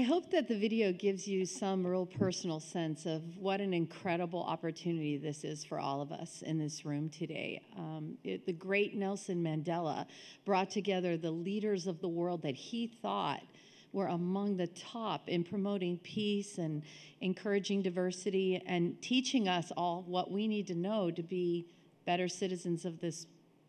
I hope that the video gives you some real personal sense of what an incredible opportunity this is for all of us in this room today. The great Nelson Mandela brought together the leaders of the world that he thought were among the top in promoting peace and encouraging diversity and teaching us all what we need to know to be better citizens of this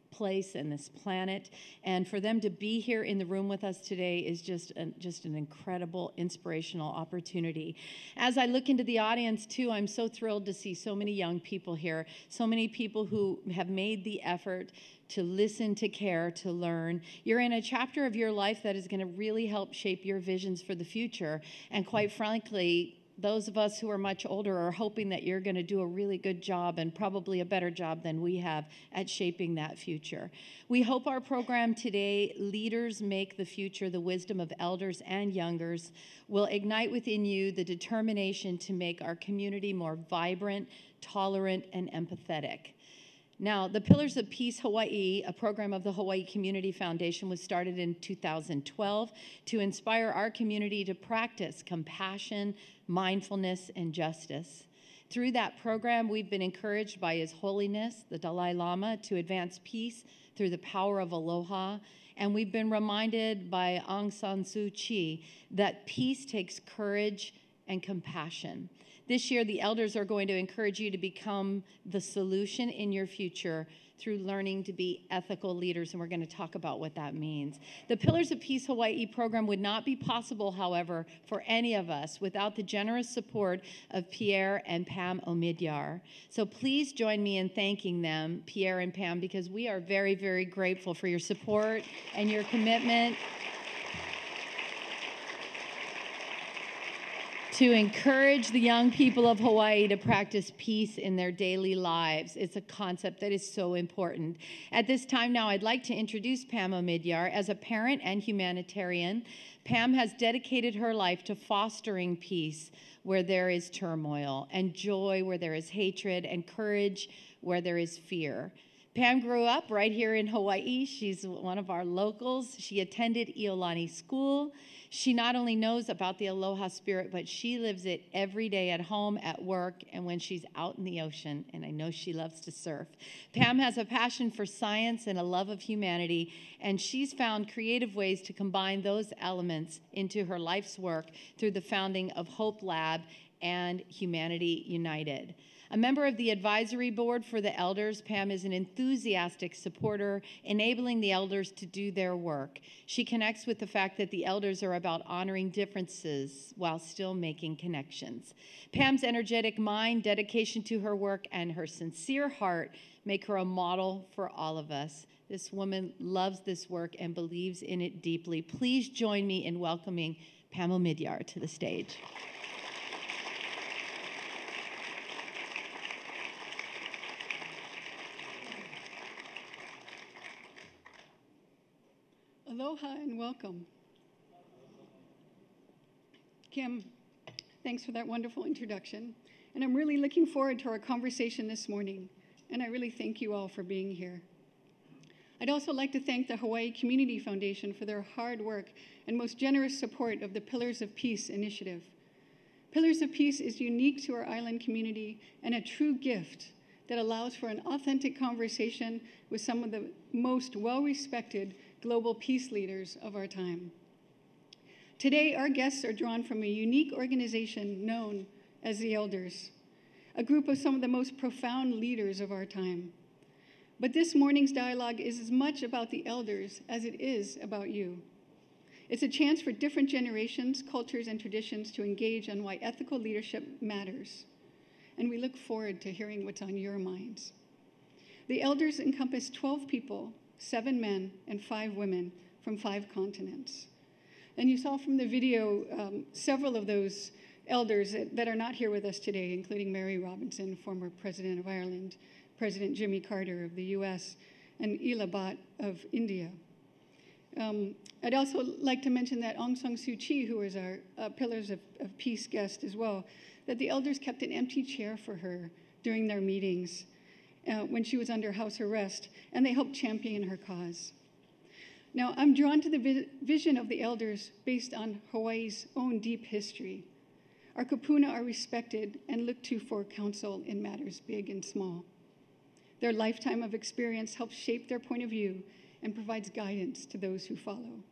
place and this planet. And for them to be here in the room with us today is just an incredible inspirational opportunity. As I look into the audience too, I'm so thrilled to see so many young people here, so many people who have made the effort to listen, to care, to learn. You're in a chapter of your life that is going to really help shape your visions for the future. And quite frankly, those of us who are much older are hoping that you're going to do a really good job and probably a better job than we have at shaping that future. We hope our program today, Leaders Make the Future, the wisdom of elders and youngers, will ignite within you the determination to make our community more vibrant, tolerant, and empathetic. Now, the Pillars of Peace Hawaii, a program of the Hawaii Community Foundation, was started in 2012 to inspire our community to practice compassion, mindfulness, and justice. Through that program, we've been encouraged by His Holiness, the Dalai Lama, to advance peace through the power of aloha. And we've been reminded by Aung San Suu Kyi that peace takes courage and compassion. This year, the elders are going to encourage you to become the solution in your future through learning to be ethical leaders, and we're going to talk about what that means. The Pillars of Peace Hawaii program would not be possible, however, for any of us without the generous support of Pierre and Pam Omidyar. So please join me in thanking them, Pierre and Pam, because we are very, very grateful for your support and your commitment to encourage the young people of Hawaii to practice peace in their daily lives. It's a concept that is so important. At this time now, I'd like to introduce Pam Omidyar. As a parent and humanitarian, Pam has dedicated her life to fostering peace where there is turmoil, and joy where there is hatred, and courage where there is fear. Pam grew up right here in Hawaii. She's one of our locals. She attended Iolani School. She not only knows about the aloha spirit, but she lives it every day at home, at work, and when she's out in the ocean, and I know she loves to surf. Pam has a passion for science and a love of humanity, and she's found creative ways to combine those elements into her life's work through the founding of Hope Lab and Humanity United. A member of the advisory board for the elders, Pam is an enthusiastic supporter, enabling the elders to do their work. She connects with the fact that the elders are about honoring differences while still making connections. Pam's energetic mind, dedication to her work, and her sincere heart make her a model for all of us. This woman loves this work and believes in it deeply. Please join me in welcoming Pam Omidyar to the stage. Aloha and welcome. Kim, thanks for that wonderful introduction. And I'm really looking forward to our conversation this morning. And I really thank you all for being here. I'd also like to thank the Hawaii Community Foundation for their hard work and most generous support of the Pillars of Peace initiative. Pillars of Peace is unique to our island community and a true gift that allows for an authentic conversation with some of the most well-respected global peace leaders of our time. Today, our guests are drawn from a unique organization known as the Elders, a group of some of the most profound leaders of our time. But this morning's dialogue is as much about the elders as it is about you. It's a chance for different generations, cultures, and traditions to engage on why ethical leadership matters. And we look forward to hearing what's on your minds. The elders encompass 12 people, 7 men and 5 women from 5 continents. And you saw from the video several of those elders that are not here with us today, including Mary Robinson, former President of Ireland, President Jimmy Carter of the US, and Ela Bhatt of India. I'd also like to mention that Aung San Suu Kyi, who was our Pillars of Peace guest as well, that the elders kept an empty chair for her during their meetings when she was under house arrest, and they helped champion her cause. Now, I'm drawn to the vision of the elders based on Hawaii's own deep history. Our kupuna are respected and looked to for counsel in matters big and small. Their lifetime of experience helps shape their point of view and provides guidance to those who follow.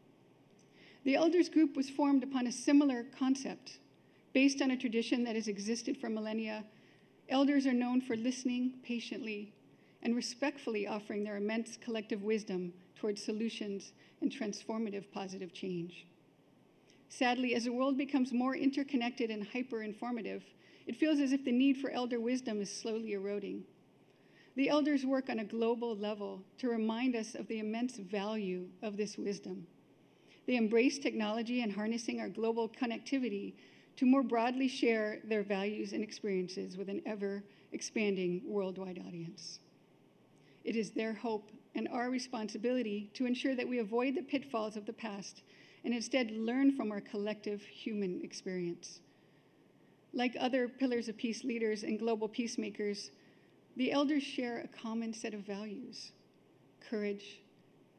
The elders group was formed upon a similar concept. Based on a tradition that has existed for millennia, elders are known for listening patiently and respectfully offering their immense collective wisdom towards solutions and transformative positive change. Sadly, as the world becomes more interconnected and hyper-informative, it feels as if the need for elder wisdom is slowly eroding. The elders work on a global level to remind us of the immense value of this wisdom. They embrace technology and harnessing our global connectivity to more broadly share their values and experiences with an ever-expanding worldwide audience. It is their hope and our responsibility to ensure that we avoid the pitfalls of the past and instead learn from our collective human experience. Like other Pillars of Peace leaders and global peacemakers, the elders share a common set of values: courage,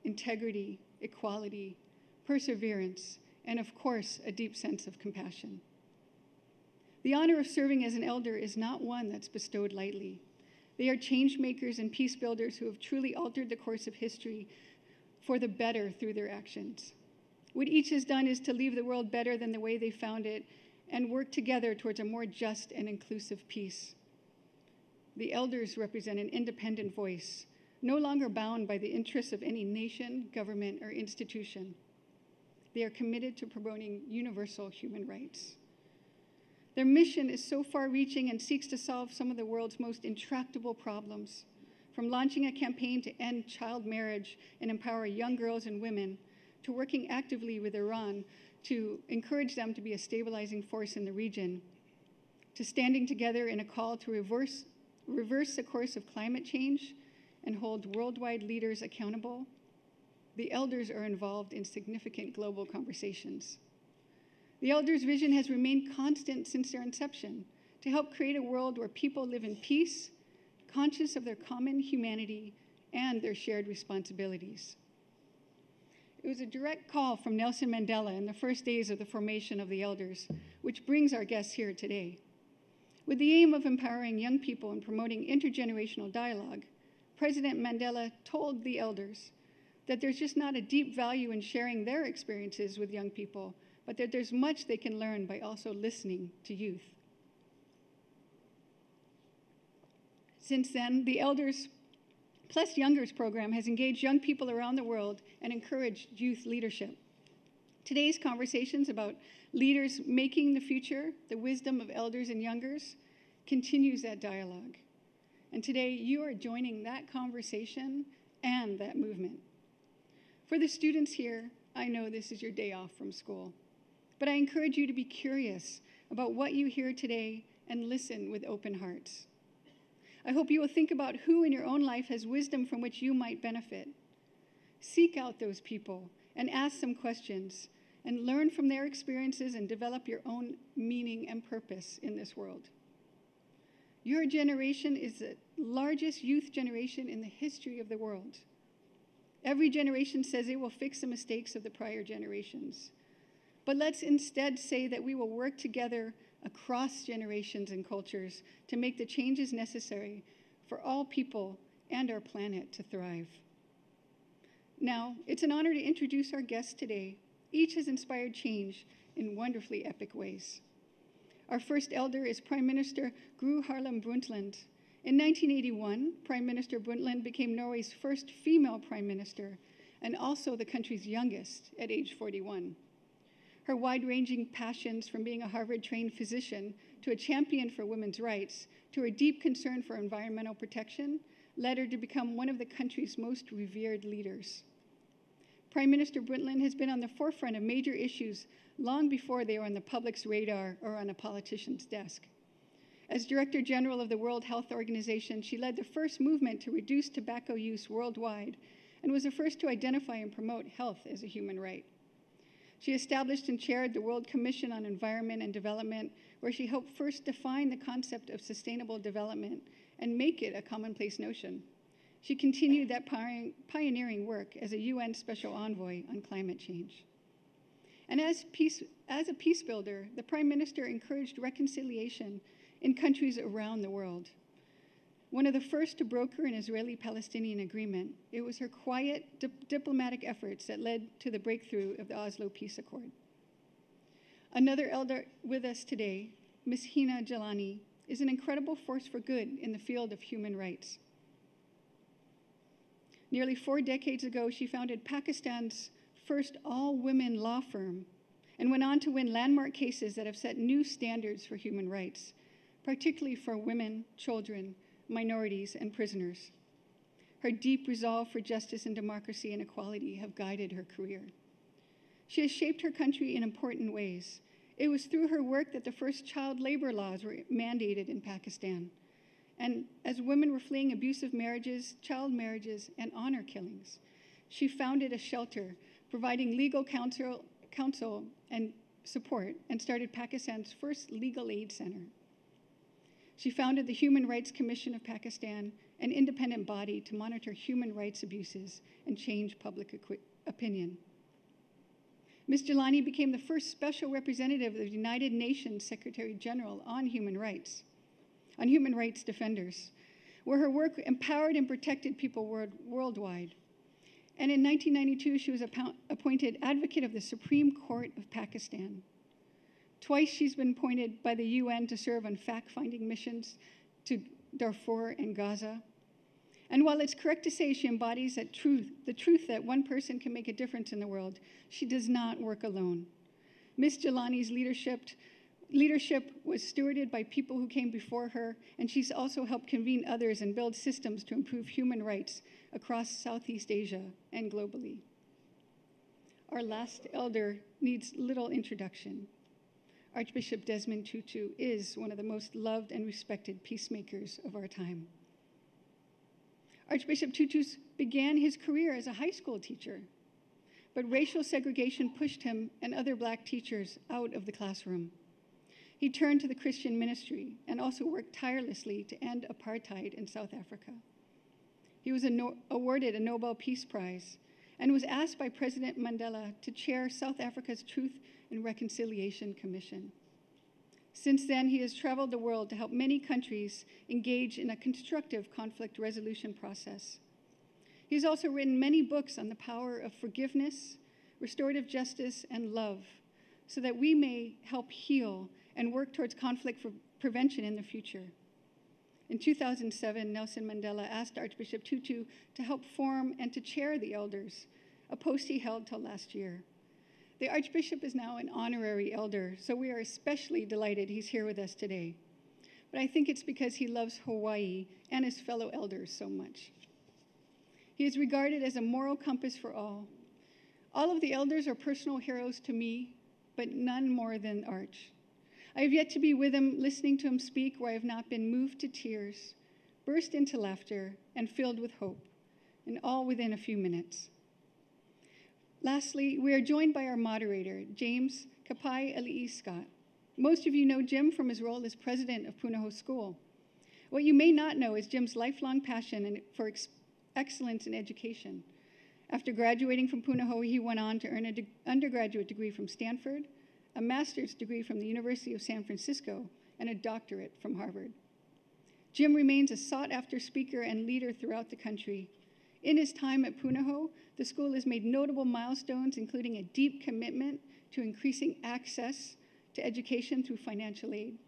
integrity, equality, perseverance, and of course, a deep sense of compassion. The honor of serving as an elder is not one that's bestowed lightly. They are change makers and peace builders who have truly altered the course of history for the better through their actions. What each has done is to leave the world better than the way they found it and work together towards a more just and inclusive peace. The elders represent an independent voice, no longer bound by the interests of any nation, government, or institution. They are committed to promoting universal human rights. Their mission is so far-reaching and seeks to solve some of the world's most intractable problems, from launching a campaign to end child marriage and empower young girls and women, to working actively with Iran to encourage them to be a stabilizing force in the region, to standing together in a call to reverse the course of climate change and hold worldwide leaders accountable. The elders are involved in significant global conversations. The elders' vision has remained constant since their inception, to help create a world where people live in peace, conscious of their common humanity and their shared responsibilities. It was a direct call from Nelson Mandela in the first days of the formation of the elders, which brings our guests here today. With the aim of empowering young people and promoting intergenerational dialogue, President Mandela told the elders that there's just not a deep value in sharing their experiences with young people, but that there's much they can learn by also listening to youth. Since then, the Elders Plus Youngers program has engaged young people around the world and encouraged youth leadership. Today's conversations about leaders making the future, the wisdom of elders and youngers, continues that dialogue. And today, you are joining that conversation and that movement. For the students here, I know this is your day off from school, but I encourage you to be curious about what you hear today and listen with open hearts. I hope you will think about who in your own life has wisdom from which you might benefit. Seek out those people and ask some questions and learn from their experiences and develop your own meaning and purpose in this world. Your generation is the largest youth generation in the history of the world. Every generation says it will fix the mistakes of the prior generations. But let's instead say that we will work together across generations and cultures to make the changes necessary for all people and our planet to thrive. Now, it's an honor to introduce our guests today. Each has inspired change in wonderfully epic ways. Our first elder is Prime Minister Gro Harlem Brundtland. In 1981, Prime Minister Brundtland became Norway's first female prime minister and also the country's youngest at age 41. Her wide-ranging passions, from being a Harvard-trained physician to a champion for women's rights to her deep concern for environmental protection, led her to become one of the country's most revered leaders. Prime Minister Brundtland has been on the forefront of major issues long before they were on the public's radar or on a politician's desk. As Director General of the World Health Organization, she led the first movement to reduce tobacco use worldwide and was the first to identify and promote health as a human right. She established and chaired the World Commission on Environment and Development, where she helped first define the concept of sustainable development and make it a commonplace notion. She continued that pioneering work as a UN Special Envoy on climate change. And as a peace builder, the Prime Minister encouraged reconciliation in countries around the world. One of the first to broker an Israeli-Palestinian agreement, it was her quiet diplomatic efforts that led to the breakthrough of the Oslo Peace Accord. Another elder with us today, Ms. Hina Jalani, is an incredible force for good in the field of human rights. Nearly 4 decades ago, she founded Pakistan's first all-women law firm and went on to win landmark cases that have set new standards for human rights, particularly for women, children, minorities, and prisoners. Her deep resolve for justice and democracy and equality have guided her career. She has shaped her country in important ways. It was through her work that the first child labor laws were mandated in Pakistan. And as women were fleeing abusive marriages, child marriages, and honor killings, she founded a shelter providing legal counsel and support and started Pakistan's first legal aid center. She founded the Human Rights Commission of Pakistan, an independent body to monitor human rights abuses and change public opinion. Ms. Jalani became the first special representative of the United Nations Secretary General on human rights defenders, where her work empowered and protected people worldwide. And in 1992, she was appointed Advocate of the Supreme Court of Pakistan. Twice she's been appointed by the UN to serve on fact-finding missions to Darfur and Gaza. And while it's correct to say she embodies the truth that one person can make a difference in the world, she does not work alone. Ms. Jalani's leadership was stewarded by people who came before her, and she's also helped convene others and build systems to improve human rights across Southeast Asia and globally. Our last elder needs little introduction. Archbishop Desmond Tutu is one of the most loved and respected peacemakers of our time. Archbishop Tutu began his career as a high school teacher, but racial segregation pushed him and other Black teachers out of the classroom. He turned to the Christian ministry and also worked tirelessly to end apartheid in South Africa. He was awarded a Nobel Peace Prize and was asked by President Mandela to chair South Africa's Truth and Reconciliation Commission. Since then, he has traveled the world to help many countries engage in a constructive conflict resolution process. He's also written many books on the power of forgiveness, restorative justice, and love, so that we may help heal and work towards conflict prevention in the future. In 2007, Nelson Mandela asked Archbishop Tutu to help form and to chair the elders, a post he held till last year. The Archbishop is now an honorary elder, so we are especially delighted he's here with us today. But I think it's because he loves Hawaii and his fellow elders so much. He is regarded as a moral compass for all. All of the elders are personal heroes to me, but none more than Arch. I have yet to be with him, listening to him speak, where I have not been moved to tears, burst into laughter, and filled with hope, and all within a few minutes. Lastly, we are joined by our moderator, James Kapai Ali'i Scott. Most of you know Jim from his role as president of Punahou School. What you may not know is Jim's lifelong passion for excellence in education. After graduating from Punahou, he went on to earn an undergraduate degree from Stanford, a master's degree from the University of San Francisco, and a doctorate from Harvard. Jim remains a sought-after speaker and leader throughout the country. In his time at Punahou, the school has made notable milestones, including a deep commitment to increasing access to education through financial aid.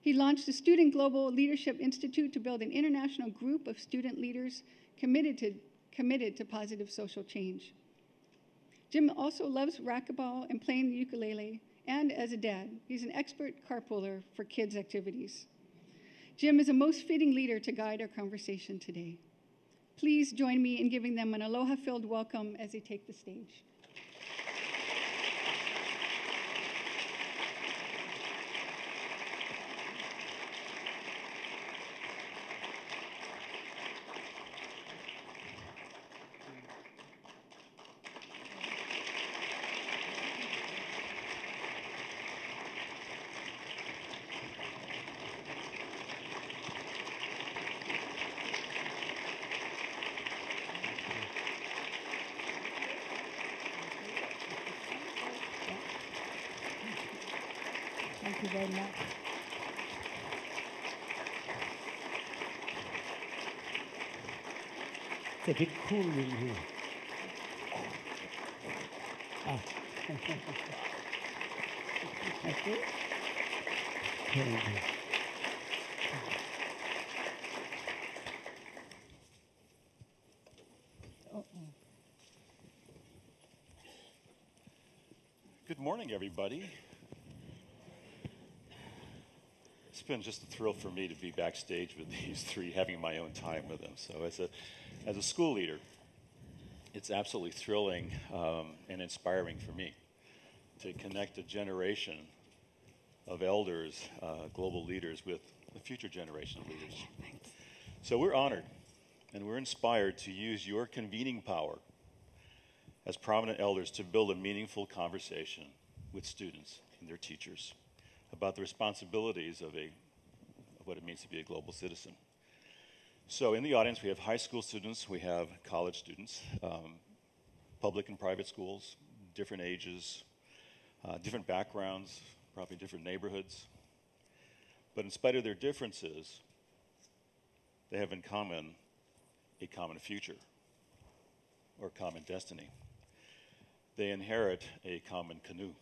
He launched the Student Global Leadership Institute to build an international group of student leaders committed to positive social change. Jim also loves racquetball and playing the ukulele, and as a dad, he's an expert carpooler for kids' activities. Jim is a most fitting leader to guide our conversation today. Please join me in giving them an aloha-filled welcome as they take the stage. Thank you very much. It's a bit cool in here. Ah. Thank you. Thank you. Good morning, everybody. It's been just a thrill for me to be backstage with these three, having my own time with them. So as a school leader, it's absolutely thrilling and inspiring for me to connect a generation of elders, global leaders, with the future generation of leaders. So we're honored and we're inspired to use your convening power as prominent elders to build a meaningful conversation with students and their teachers about the responsibilities of what it means to be a global citizen. So in the audience, we have high school students, we have college students, public and private schools, different ages, different backgrounds, probably different neighborhoods. But in spite of their differences, they have in common a common future or common destiny. They inherit a common canoe.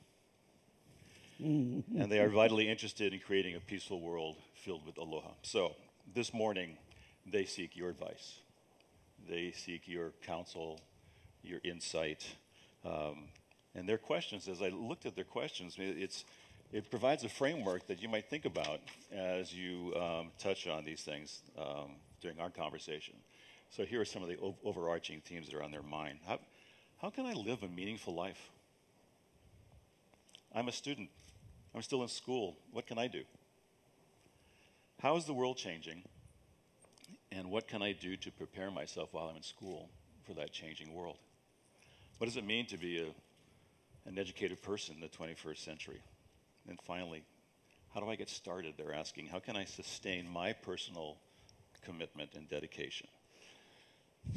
And they are vitally interested in creating a peaceful world filled with aloha. So this morning, they seek your advice. They seek your counsel, your insight. And their questions, as I looked at their questions, it provides a framework that you might think about as you touch on these things during our conversation. So here are some of the overarching themes that are on their mind. How can I live a meaningful life? I'm a student. I'm still in school. What can I do? How is the world changing? And what can I do to prepare myself while I'm in school for that changing world? What does it mean to be an educated person in the 21st century? And finally, how do I get started? They're asking, how can I sustain my personal commitment and dedication?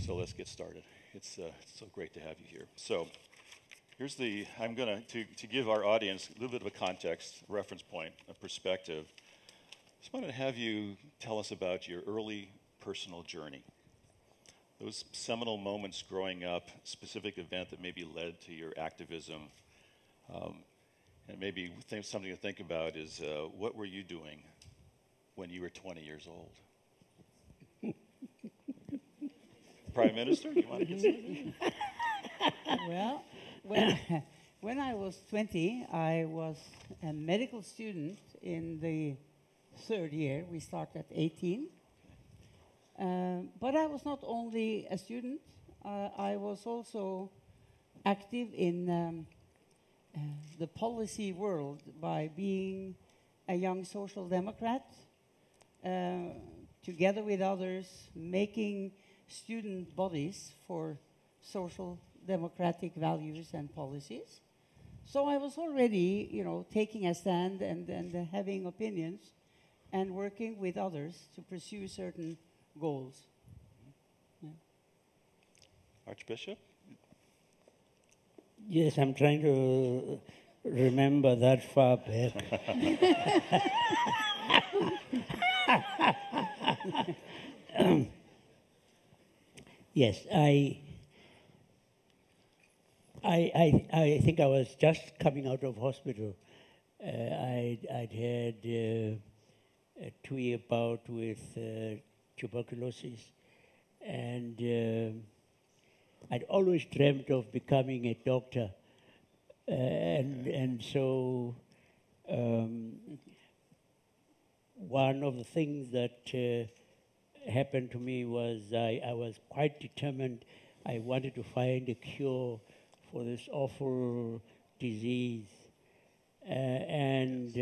So let's get started. It's so great to have you here. So here's I'm going to give our audience a little bit of a context, a reference point, a perspective. Just wanted to have you tell us about your early personal journey. Those seminal moments growing up, specific event that maybe led to your activism. And maybe something to think about is what were you doing when you were 20 years old? Prime Minister, you want to get started? Well, when I was 20, I was a medical student in the third year. We start at 18. But I was not only a student, I was also active in the policy world by being a young social democrat, together with others, making student bodies for social democratic values and policies. So I was already, taking a stand and having opinions and working with others to pursue certain goals. Yeah. Archbishop? Yes, I'm trying to remember that far back. Yes, I think I was just coming out of hospital. I'd had a 2-year bout with tuberculosis, and I'd always dreamt of becoming a doctor, and so one of the things that happened to me was I was quite determined. I wanted to find a cure for this awful disease, and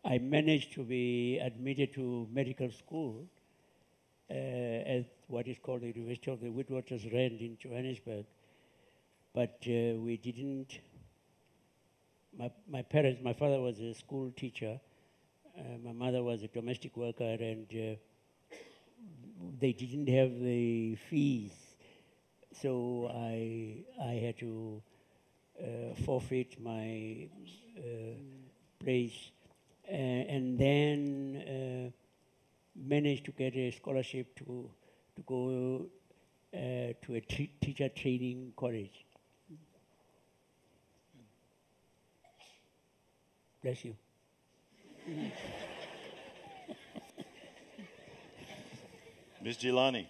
I managed to be admitted to medical school at what is called the University of the Witwatersrand in Johannesburg. But we didn't, my parents, my father was a school teacher, my mother was a domestic worker, and they didn't have the fees so I had to forfeit my place, and then managed to get a scholarship to go to a teacher training college. Bless you. Ms. Gilani.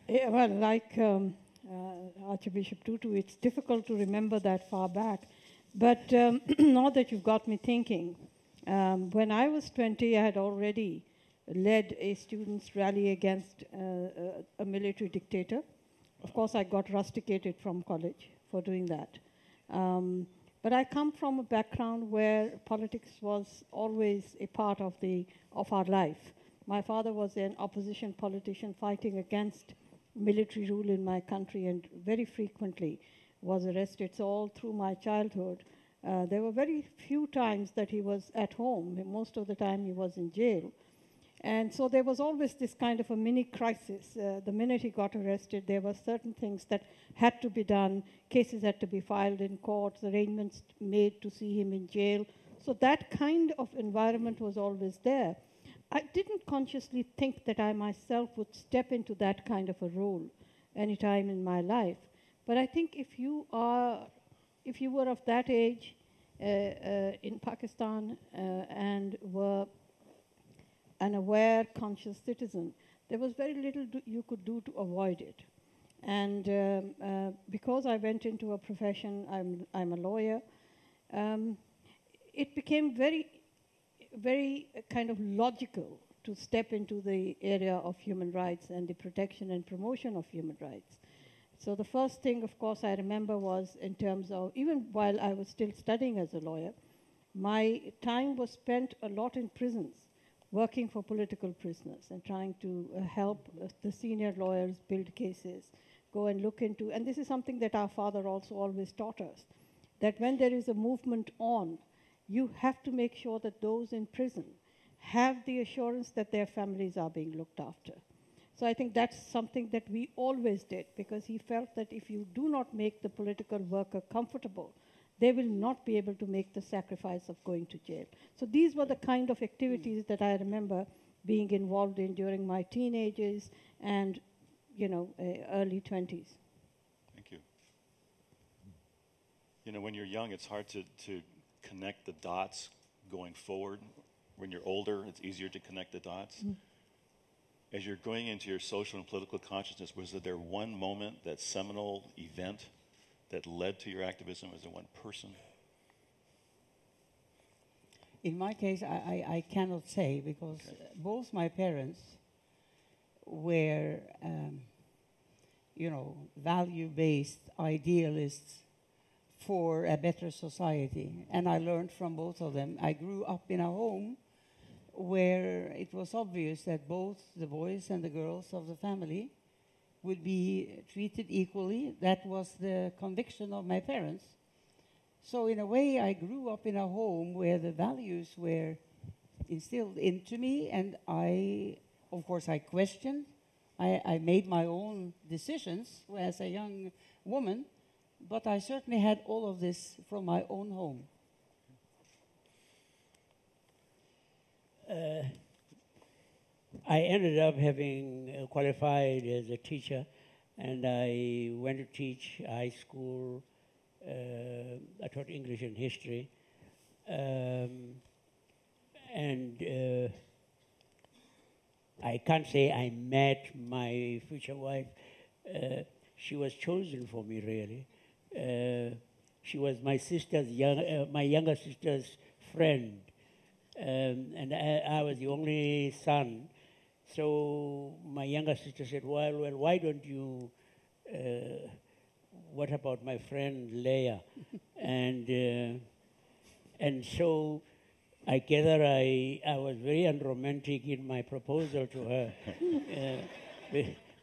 Yeah, well, like Archbishop Tutu, it's difficult to remember that far back. But now that you've got me thinking, when I was 20, I had already led a students' rally against a military dictator. Of course, I got rusticated from college for doing that. But I come from a background where politics was always a part of our life. My father was an opposition politician fighting against military rule in my country and very frequently was arrested. So all through my childhood, there were very few times that he was at home. Most of the time he was in jail. And so there was always this kind of a mini crisis. The minute he got arrested, there were certain things that had to be done. Cases had to be filed in courts, arrangements made to see him in jail. So that kind of environment was always there. I didn't consciously think that I myself would step into that kind of a role any time in my life. But I think if you were of that age in Pakistan and were an aware, conscious citizen, there was very little you could do to avoid it. And because I went into a profession, I'm a lawyer, it became very kind of logical to step into the area of human rights and the protection and promotion of human rights. So the first thing, of course, I remember was in terms of, even while I was still studying as a lawyer, my time was spent a lot in prisons, working for political prisoners and trying to help the senior lawyers build cases, go and look into, and this is something that our father also always taught us, that when there is a movement on, you have to make sure that those in prison have the assurance that their families are being looked after. So I think that's something that we always did, because he felt that if you do not make the political worker comfortable, they will not be able to make the sacrifice of going to jail. So these were the kind of activities that I remember being involved in during my teenagers and, early 20s. Thank you. When you're young, it's hard to connect the dots going forward. When you're older, it's easier to connect the dots. Mm. As you're going into your social and political consciousness, was there one moment, that seminal event that led to your activism? Was there one person? In my case, I cannot say, because both my parents were, value-based idealists for a better society. And I learned from both of them. I grew up in a home where it was obvious that both the boys and the girls of the family would be treated equally. That was the conviction of my parents. So in a way, I grew up in a home where the values were instilled into me, and of course, I questioned. I made my own decisions as a young woman, but I certainly had all of this from my own home. I ended up having qualified as a teacher, and I went to teach high school. I taught English and history. I can't say I met my future wife. She was chosen for me, really. She was my my younger sister's friend. And I was the only son. So my younger sister said, well, why don't you, what about my friend Leah? and so I gather I was very unromantic in my proposal to her,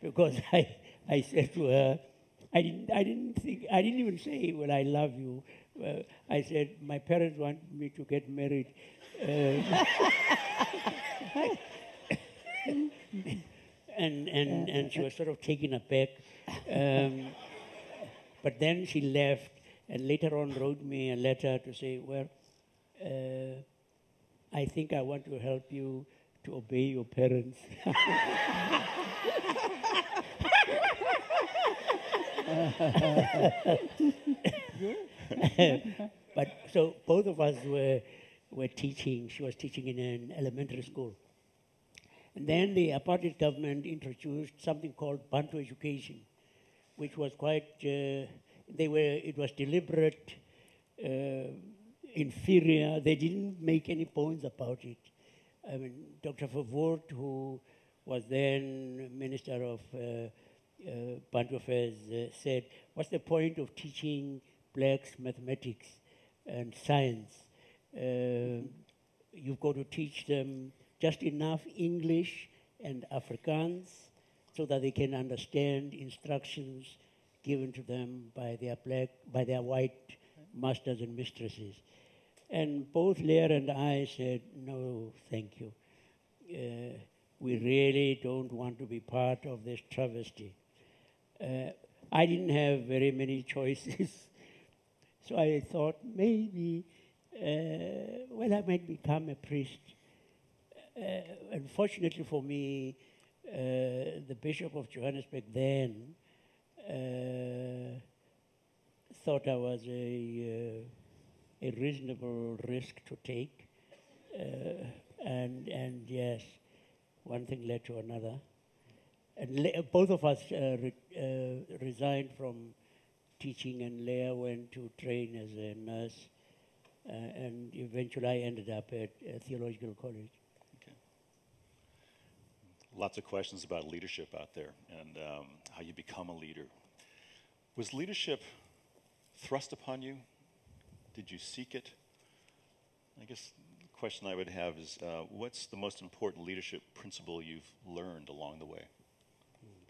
because I said to her, I didn't even say, well, I love you. I said, my parents want me to get married. and she was sort of taken aback. But then she left, and later on wrote me a letter to say, well, I think I want to help you to obey your parents. But so both of us were teaching. She was teaching in an elementary school. And then the apartheid government introduced something called Bantu education, which was quite, it was deliberate, inferior. They didn't make any points about it. I mean, Dr. Verwoerd, who was then Minister of Bantu Affairs, said, what's the point of teaching blacks mathematics and science? You've got to teach them just enough English and Afrikaans so that they can understand instructions given to them by their white masters and mistresses. And both Leah and I said, no, thank you. We really don't want to be part of this travesty. I didn't have very many choices, so I thought maybe, I might become a priest. Unfortunately for me, the Bishop of Johannesburg then thought I was a reasonable risk to take. And yes, one thing led to another. And both of us resigned from teaching, and Leah went to train as a nurse. And eventually I ended up at Theological College. Okay. Lots of questions about leadership out there and how you become a leader. Was leadership thrust upon you? Did you seek it? I guess the question I would have is, what's the most important leadership principle you've learned along the way?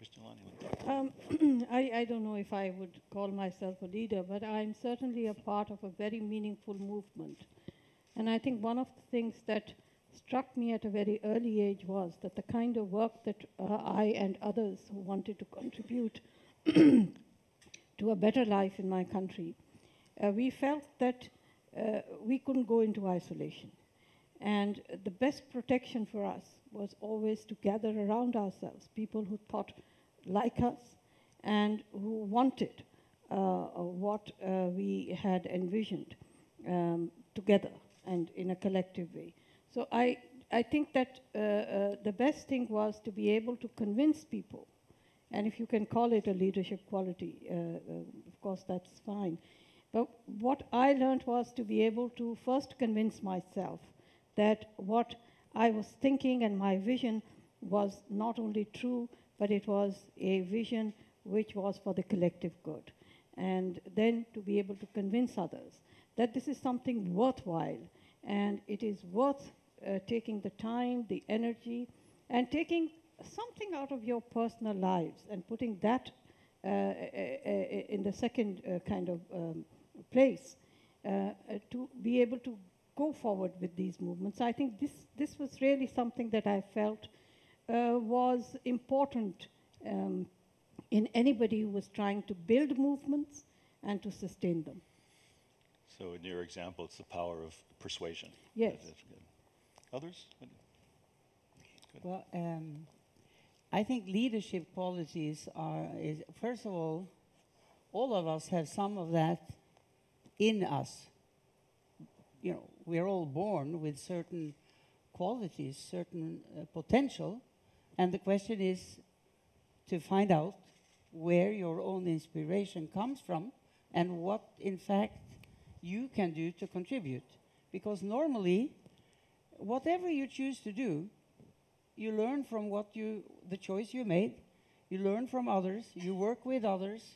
Mr. Lani, I don't know if I would call myself a leader, but I'm certainly a part of a very meaningful movement. And I think one of the things that struck me at a very early age was that the kind of work that I and others who wanted to contribute to a better life in my country, we felt that we couldn't go into isolation. And the best protection for us was always to gather around ourselves people who thought like us and who wanted what we had envisioned together and in a collective way. So I think that the best thing was to be able to convince people, and if you can call it a leadership quality, of course that's fine. But what I learned was to be able to first convince myself that what I was thinking and my vision was not only true, but it was a vision which was for the collective good. And then to be able to convince others that this is something worthwhile and it is worth taking the time, the energy, and taking something out of your personal lives and putting that in the second kind of place to be able to go forward with these movements. I think this was really something that I felt was important in anybody who was trying to build movements and to sustain them. So in your example, it's the power of persuasion. Yes. That's good. Others? Good. Well, I think leadership qualities is first of all of us have some of that in us. You know, we're all born with certain qualities, certain potential, and the question is to find out where your own inspiration comes from and what, in fact, you can do to contribute. Because normally, whatever you choose to do, you learn from the choice you made, you learn from others, you work with others,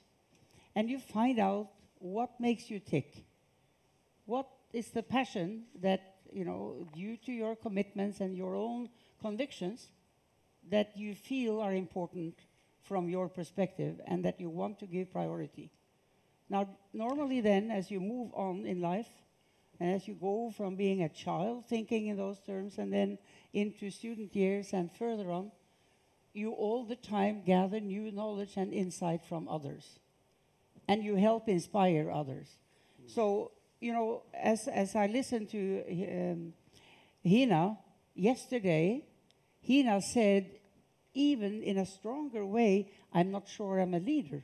and you find out what makes you tick. What is the passion that, due to your commitments and your own convictions, that you feel are important from your perspective and that you want to give priority. Now, normally then, as you move on in life, and as you go from being a child thinking in those terms and then into student years and further on, you all the time gather new knowledge and insight from others, and you help inspire others. So, as I listened to Hina yesterday, Hina said, even in a stronger way, I'm not sure I'm a leader,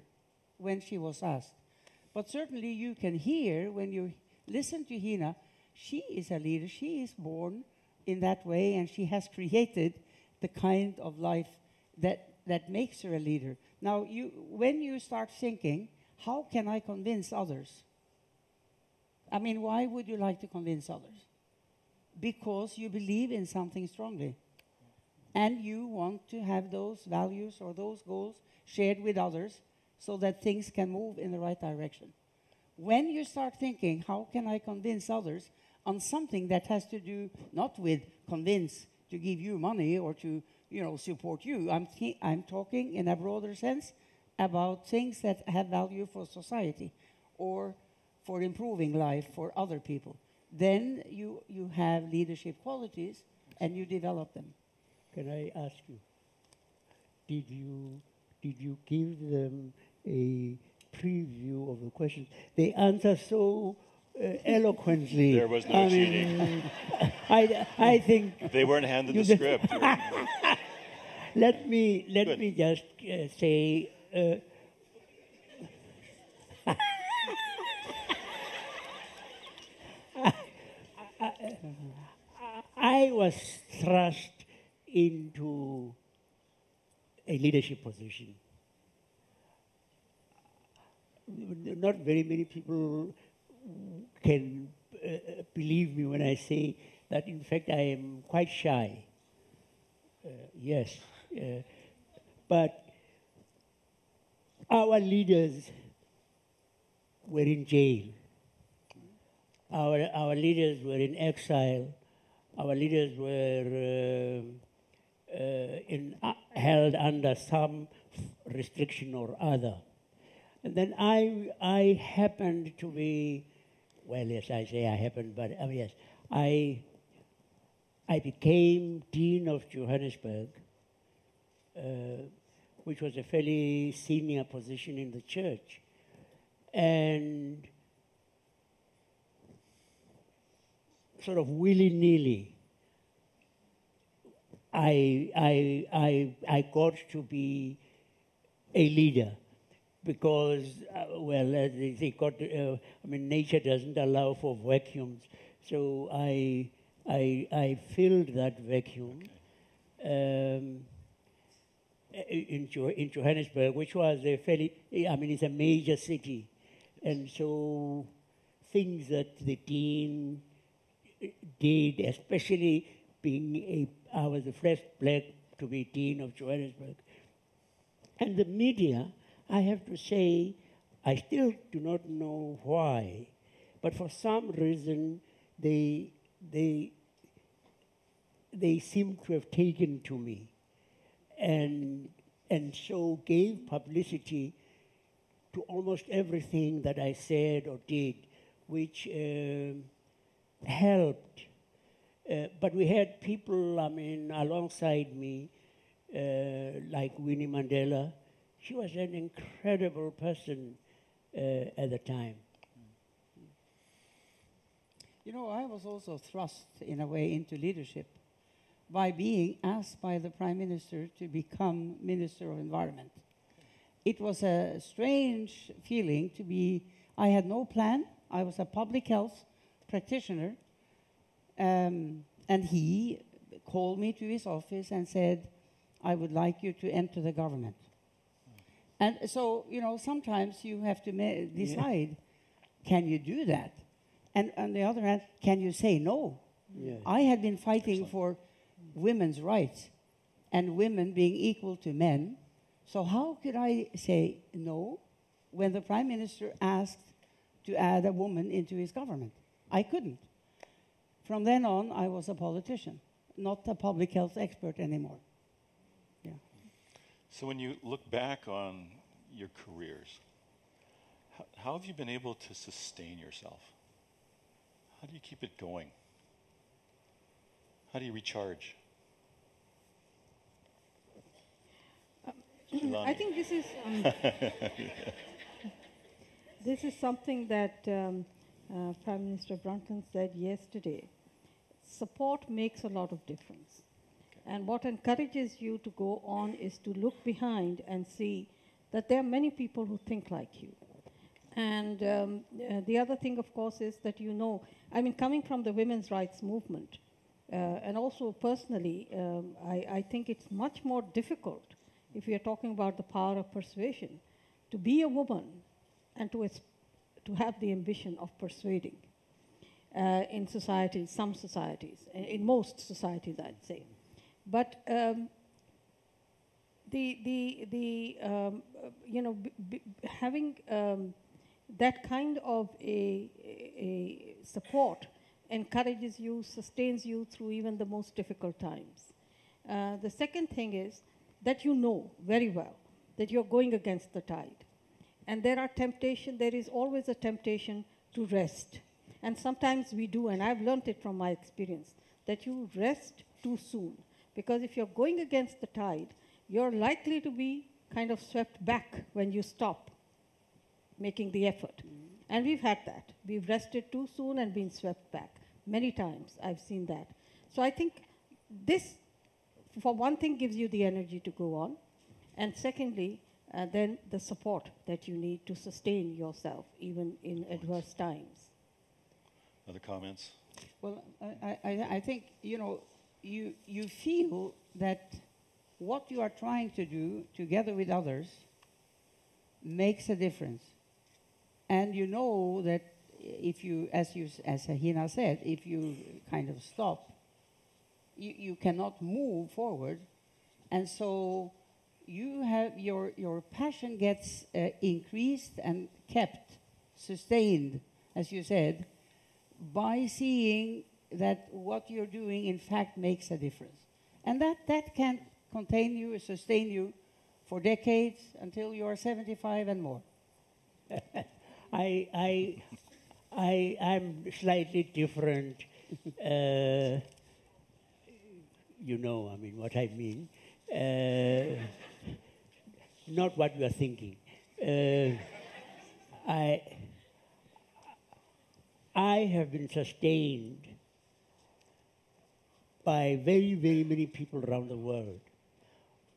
when she was asked. But certainly you can hear when you listen to Hina, she is a leader. She is born in that way, and she has created the kind of life that makes her a leader. Now, when you start thinking, how can I convince others? I mean, why would you like to convince others? Because you believe in something strongly. And you want to have those values or those goals shared with others so that things can move in the right direction. When you start thinking, how can I convince others on something that has to do not with convince to give you money or to support you. I'm talking in a broader sense about things that have value for society or for improving life for other people. Then you have leadership qualities and you develop them. Can I ask you, did you give them a preview of the questions? They answer so eloquently. There was no cheating. I think They weren't handed the script. let me just say. I was thrust into a leadership position. Not very many people can believe me when I say that, in fact, I am quite shy. Yes. But our leaders were in jail. Our leaders were in exile. Our leaders were held under some restriction or other. And then I happened to be, well, yes, I say I happened, but yes, I became Dean of Johannesburg, which was a fairly senior position in the church. And sort of willy-nilly, I got to be a leader because, nature doesn't allow for vacuums. So I filled that vacuum in Johannesburg, which was it's a major city. And so things that the dean did, especially I was the first black to be Dean of Johannesburg. And the media, I have to say, I still do not know why, but for some reason they seem to have taken to me and so gave publicity to almost everything that I said or did, which helped. But we had people, alongside me, like Winnie Mandela. She was an incredible person at the time. I was also thrust, in a way, into leadership by being asked by the Prime Minister to become Minister of Environment. It was a strange feeling to be, I had no plan. I was a public health practitioner. And he called me to his office and said, I would like you to enter the government. And so, sometimes you have to decide, can you do that? And on the other hand, can you say no? Yeah. I had been fighting for women's rights and women being equal to men. So how could I say no when the Prime Minister asked to add a woman into his government? I couldn't. From then on, I was a politician, not a public health expert anymore. Yeah. So when you look back on your careers, how have you been able to sustain yourself? How do you keep it going? How do you recharge? I think this is something that Prime Minister Brunton said yesterday. Support makes a lot of difference. And what encourages you to go on is to look behind and see that there are many people who think like you. And the other thing, of course, is that coming from the women's rights movement, and also personally, I think it's much more difficult, if we are talking about the power of persuasion, to be a woman and to have the ambition of persuading in societies, some societies, in most societies, I'd say. But having that kind of a support encourages you, sustains you through even the most difficult times. The second thing is that you know very well that you're going against the tide. And there is always a temptation to rest. And sometimes we do, and I've learned it from my experience, that you rest too soon. Because if you're going against the tide, you're likely to be kind of swept back when you stop making the effort. And we've had that. We've rested too soon and been swept back. Many times I've seen that. So I think this, for one thing, gives you the energy to go on. And secondly, then the support that you need to sustain yourself, even in adverse times. Other comments? Well, I think, you feel that what you are trying to do together with others makes a difference. And you know that if you, as Hina said, if you kind of stop, you cannot move forward. And so you have your passion gets increased and kept, sustained, as you said, by seeing that what you're doing in fact makes a difference. And that can contain you, sustain you for decades until you are 75 and more. I'm slightly different. What I mean. Not what you are thinking. I have been sustained by very, very many people around the world.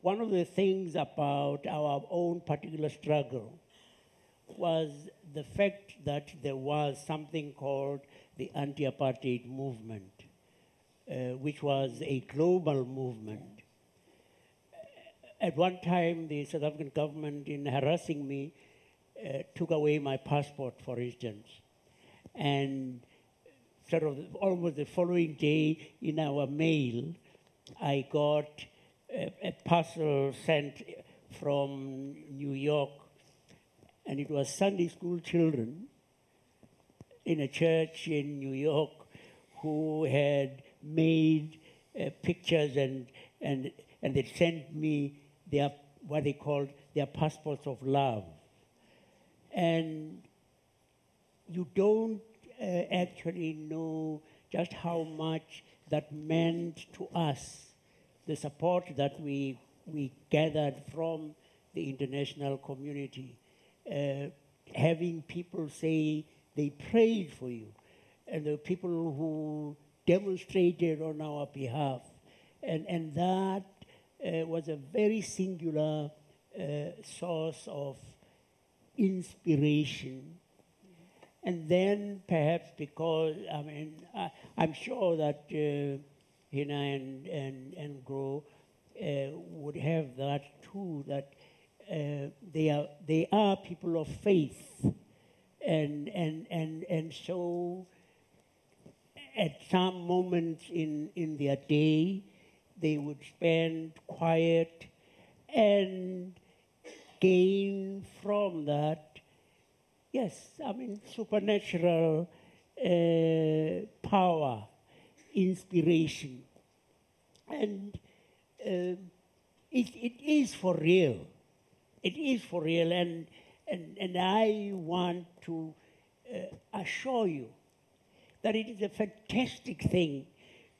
One of the things about our own particular struggle was the fact that there was something called the anti-apartheid movement, which was a global movement. At one time, the South African government, in harassing me, took away my passport, for instance. And sort of almost the following day in our mail, I got a parcel sent from New York, and it was Sunday school children in a church in New York who had made pictures and they sent me their, what they called their passports of love. And you don't actually know just how much that meant to us, the support that we gathered from the international community. Having people say they prayed for you, and the people who demonstrated on our behalf. And that was a very singular source of inspiration. And then perhaps because, I'm sure that Hina and Gro would have that too, that they are people of faith. And so at some moments in their day, they would spend quiet and gain from that, supernatural power, inspiration. And it is for real. It is for real. And I want to assure you that it is a fantastic thing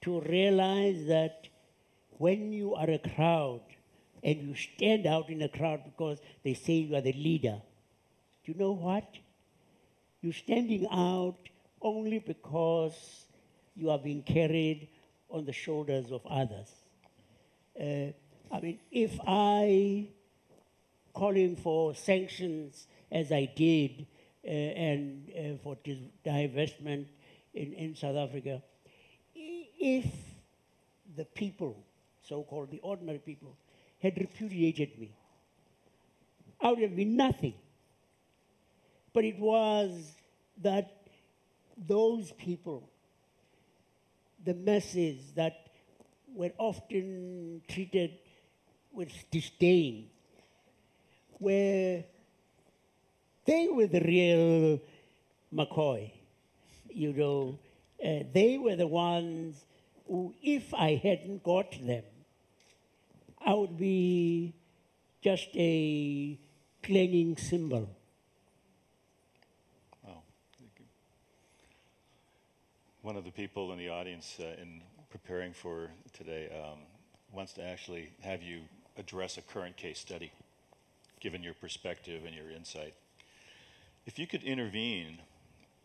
to realize that when you are a crowd, and you stand out in a crowd because they say you are the leader. Do you know what? You're standing out only because you are being carried on the shoulders of others. I mean, if I calling for sanctions as I did and for divestment in South Africa, if the people, so-called the ordinary people, had repudiated me, I would have been nothing. But it was that those people, the masses that were often treated with disdain, where they were the real McCoy, you know. They were the ones who, if I hadn't got them, I would be just a clanging cymbal. Wow. Thank you. One of the people in the audience in preparing for today wants to actually have you address a current case study, given your perspective and your insight. If you could intervene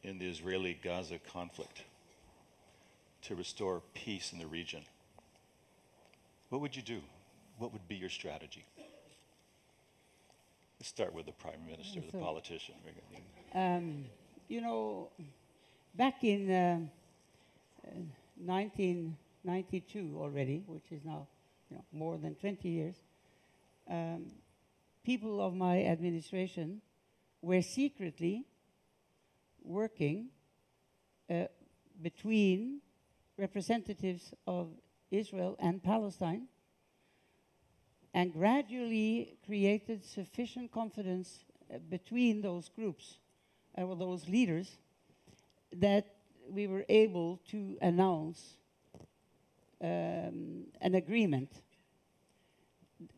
in the Israeli-Gaza conflict to restore peace in the region, what would you do? What would be your strategy? Let's start with the Prime Minister, the politician. You know, back in 1992 already, which is now more than 20 years, people of my administration were secretly working between representatives of Israel and Palestine, and gradually created sufficient confidence between those groups, or those leaders, that we were able to announce an agreement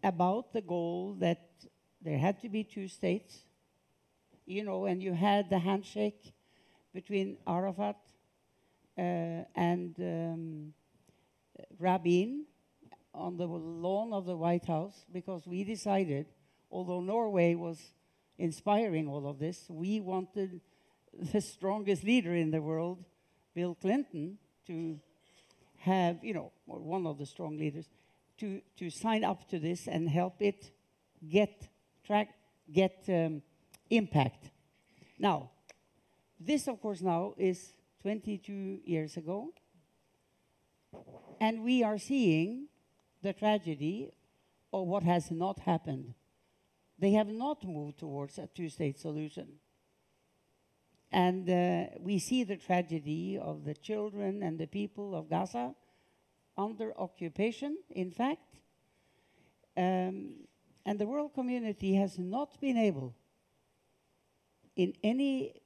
about the goal that there had to be two states, and you had the handshake between Arafat and Rabin on the lawn of the White House, because we decided, although Norway was inspiring all of this, we wanted the strongest leader in the world, Bill Clinton, to have, or one of the strong leaders, to sign up to this and help it get impact. Now, this, of course, now is 22 years ago, and we are seeing the tragedy of what has not happened. They have not moved towards a two-state solution. And we see the tragedy of the children and the people of Gaza under occupation, in fact. And the world community has not been able, in any,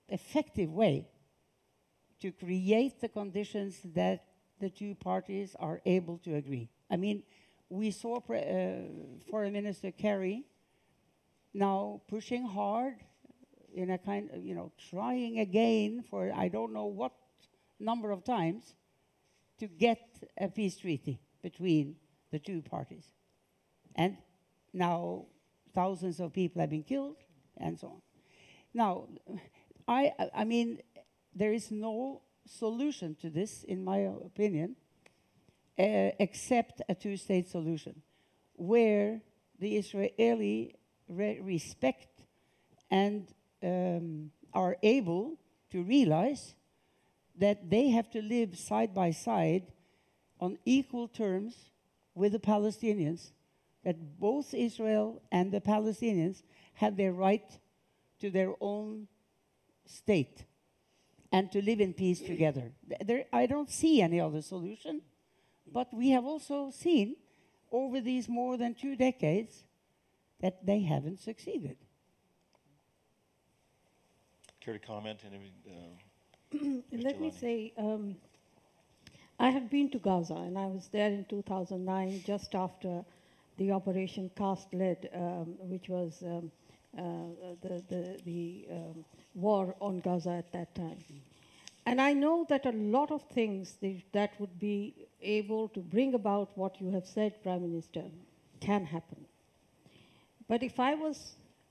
effective way, to create the conditions that the two parties are able to agree. I mean, we saw Foreign Minister Kerry now pushing hard in a kind of, trying again for I don't know what number of times to get a peace treaty between the two parties. And now thousands of people have been killed and so on. Now, I mean, there is no solution to this, in my opinion, except a two-state solution, where the Israeli respect and are able to realize that they have to live side by side on equal terms with the Palestinians, that both Israel and the Palestinians have their right to their own state and to live in peace together. I don't see any other solution, but we have also seen over these more than 2 decades that they haven't succeeded. Care to comment? Let me say, I have been to Gaza, and I was there in 2009, just after the Operation Cast Lead, which was the war on Gaza at that time. And I know that a lot of things that would be able to bring about what you have said, Prime Minister, can happen. But if I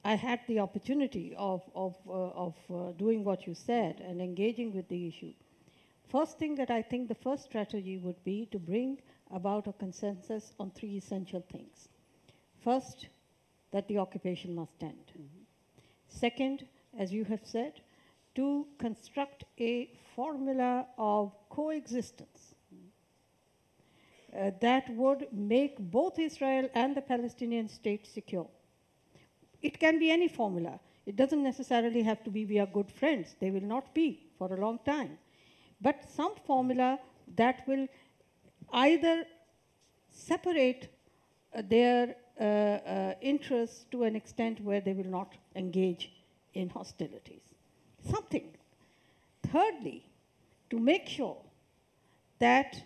had the opportunity of doing what you said and engaging with the issue, first thing that I think the first strategy would be to bring about a consensus on three essential things. First, that the occupation must end. Second, as you have said, to construct a formula of coexistence that would make both Israel and the Palestinian state secure. It can be any formula. It doesn't necessarily have to be we are good friends. They will not be for a long time. But some formula that will either separate their interests to an extent where they will not engage in hostilities. Something. Thirdly, to make sure that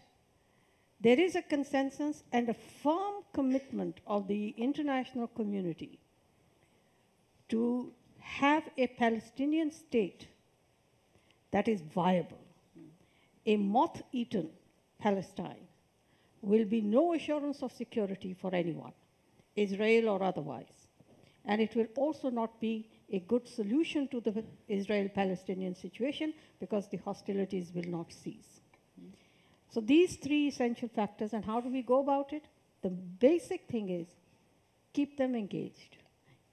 there is a consensus and a firm commitment of the international community to have a Palestinian state that is viable. A moth-eaten Palestine will be no assurance of security for anyone, Israel or otherwise. And it will also not be a good solution to the Israel-Palestinian situation because the hostilities will not cease. So these three essential factors, and how do we go about it? The basic thing is keep them engaged,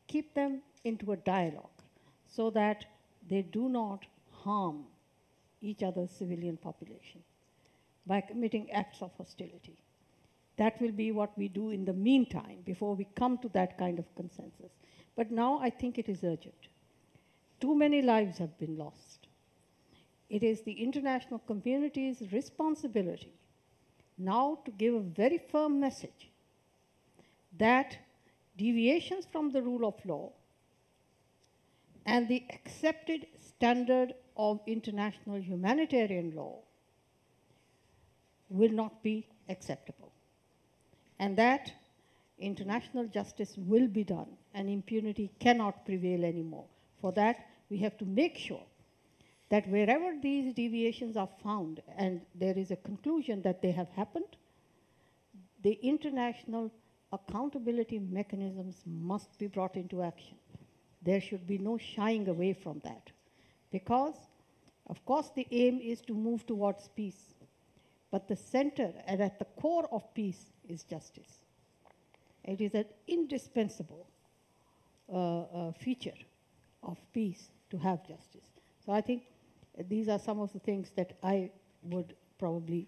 keep them into a dialogue so that they do not harm each other's civilian population by committing acts of hostility. That will be what we do in the meantime before we come to that kind of consensus. But now I think it is urgent. Too many lives have been lost. It is the international community's responsibility now to give a very firm message that deviations from the rule of law and the accepted standard of international humanitarian law will not be acceptable. And that international justice will be done and impunity cannot prevail anymore. For that, we have to make sure that wherever these deviations are found and there is a conclusion that they have happened, the international accountability mechanisms must be brought into action. There should be no shying away from that. Because, of course, the aim is to move towards peace. But the center and at the core of peace is justice. It is an indispensable feature of peace to have justice. So I think these are some of the things that I would probably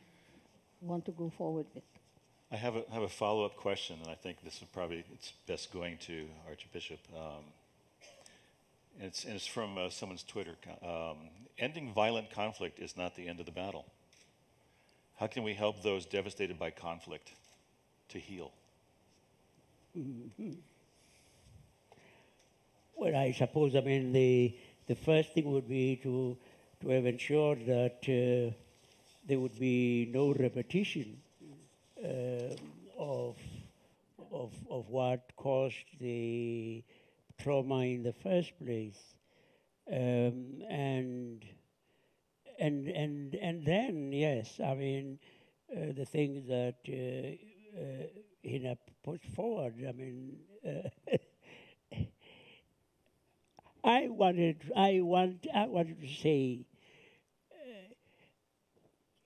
want to go forward with. I have a follow-up question, and I think this is probably it's best going to Archbishop. And it's from someone's Twitter. Ending violent conflict is not the end of the battle. How can we help those devastated by conflict to heal? Mm-hmm. Well, I suppose, I mean, the first thing would be to have ensured that there would be no repetition of what caused the trauma in the first place, and then yes, I mean the things that Hina put forward. I mean, I wanted to say,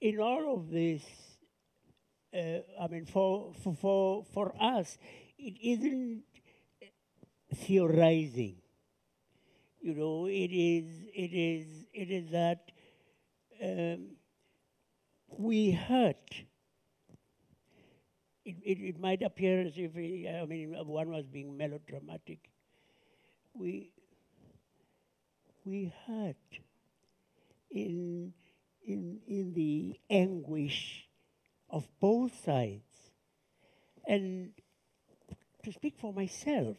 in all of this, I mean, for us, it isn't theorizing. You know, it is that we hurt. It might appear as if one was being melodramatic. We hurt in the anguish of both sides. And to speak for myself,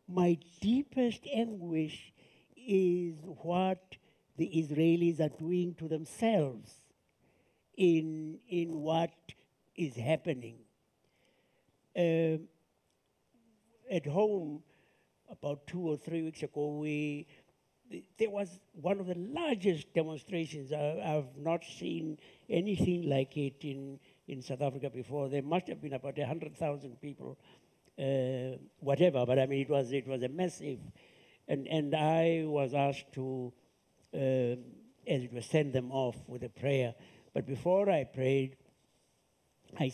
my deepest anguish is what the Israelis are doing to themselves in what is happening. At home, about 2 or 3 weeks ago, there was one of the largest demonstrations. I've not seen anything like it in South Africa before. There must have been about 100,000 people, whatever. But I mean, it was a massive, and I was asked to, as it was, send them off with a prayer. But before I prayed, I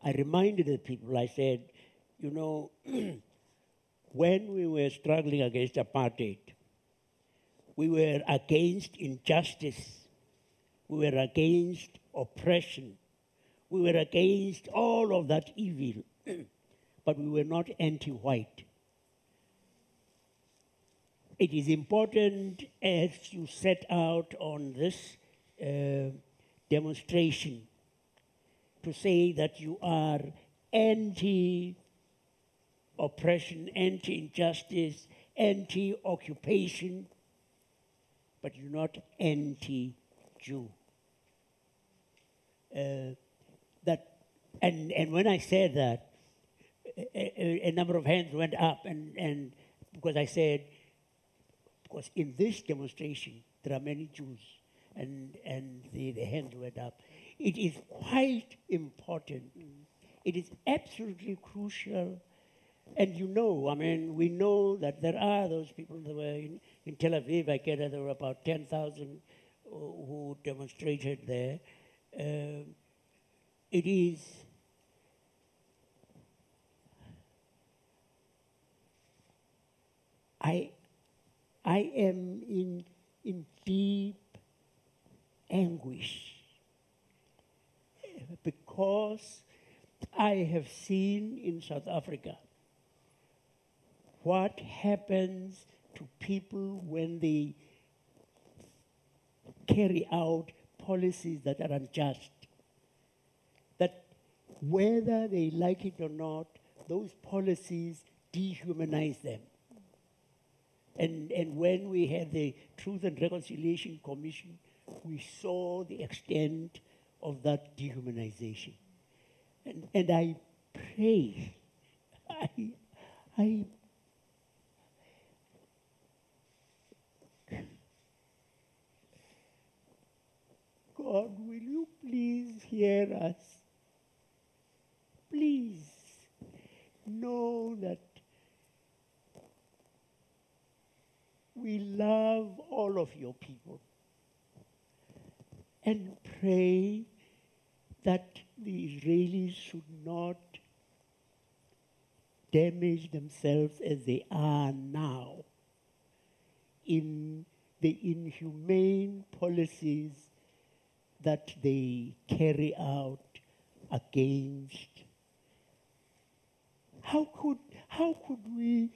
reminded the people. I said, you know, when we were struggling against apartheid, we were against injustice. We were against oppression. We were against all of that evil. But we were not anti-white. It is important as you set out on this demonstration to say that you are anti-oppression, anti-injustice, anti-occupation, but you're not anti-Jew. And when I said that, a number of hands went up, and because I said, because in this demonstration there are many Jews, and the hands went up. It is quite important. It is absolutely crucial. And you know, I mean, we know that there are those people that were in Tel Aviv. I gather there were about 10,000 who demonstrated there. It is I am in deep anguish because I have seen in South Africa what happens to people when they carry out policies that are unjust. That whether they like it or not, those policies dehumanize them. And when we had the Truth and Reconciliation Commission, we saw the extent of that dehumanization. And I pray, God, will you please hear us? Please know that we love all of your people, and pray that the Israelis should not damage themselves as they are now in the inhumane policies that they carry out against. How could we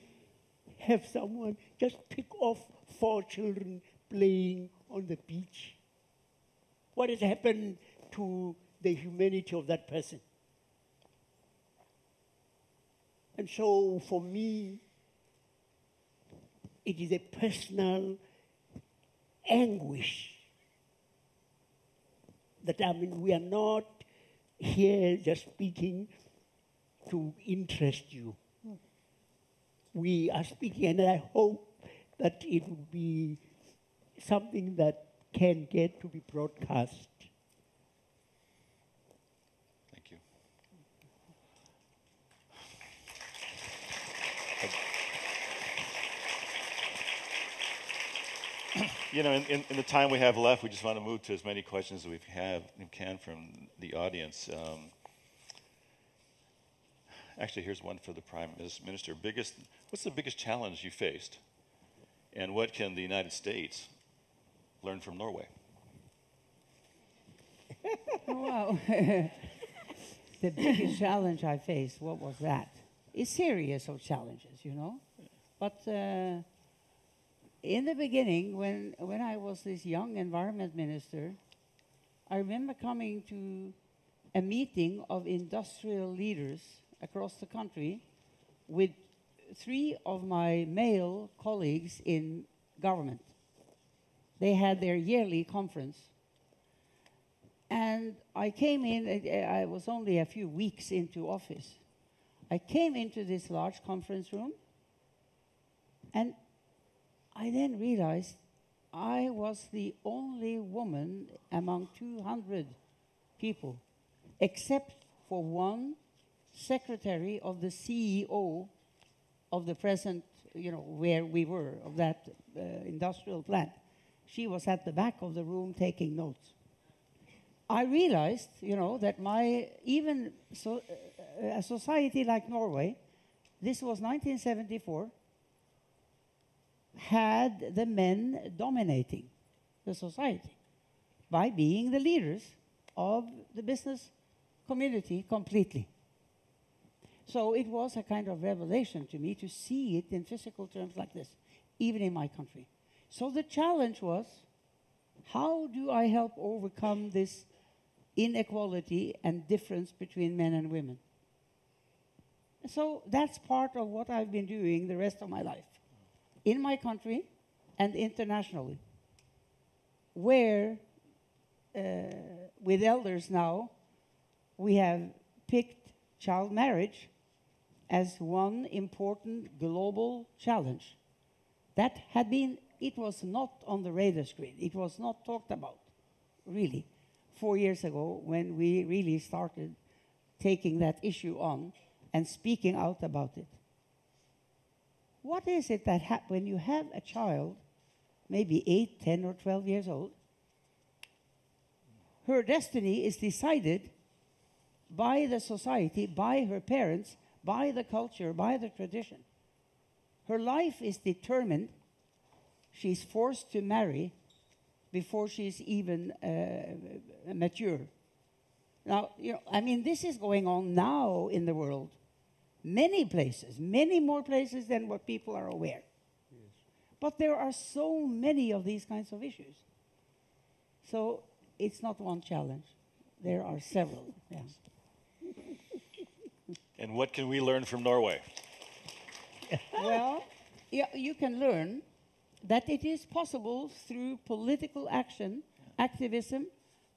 have someone just pick off 4 children playing on the beach? What has happened to the humanity of that person? And so for me, it is a personal anguish that, I mean, we are not here just speaking to interest you. We are speaking, and I hope that it will be something that can get to be broadcast. Thank you. You know, in the time we have left, we just want to move to as many questions as we can from the audience. Actually, here's one for the Prime Minister. What's the biggest challenge you faced? And what can the United States learn from Norway? Wow. The biggest challenge I faced, what was that? It's series of challenges, you know. But in the beginning, when I was this young environment minister, I remember coming to a meeting of industrial leaders across the country with 3 of my male colleagues in government. They had their yearly conference. And I came in, I was only a few weeks into office. I came into this large conference room, and I then realized I was the only woman among 200 people, except for one secretary of the CEO of the present, where we were, of that industrial plant. She was at the back of the room taking notes. I realized, that a society like Norway, this was 1974, had the men dominating the society by being the leaders of the business community completely. So it was a kind of revelation to me to see it in physical terms like this, even in my country. So the challenge was, how do I help overcome this inequality and difference between men and women? So that's part of what I've been doing the rest of my life, in my country and internationally, where with elders now, we have picked child marriage as one important global challenge. It was not on the radar screen. It was not talked about, really, 4 years ago when we really started taking that issue on and speaking out about it. What is it that when you have a child, maybe 8, 10, or 12 years old, her destiny is decided by the society, by her parents, by the culture, by the tradition. Her life is determined. She's forced to marry before she's even mature. Now, this is going on now in the world. Many places, many more places than what people are aware. Yes. But there are so many of these kinds of issues. So it's not one challenge. There are several. Yeah. And what can we learn from Norway? Well, you can learn that it is possible through political action, activism,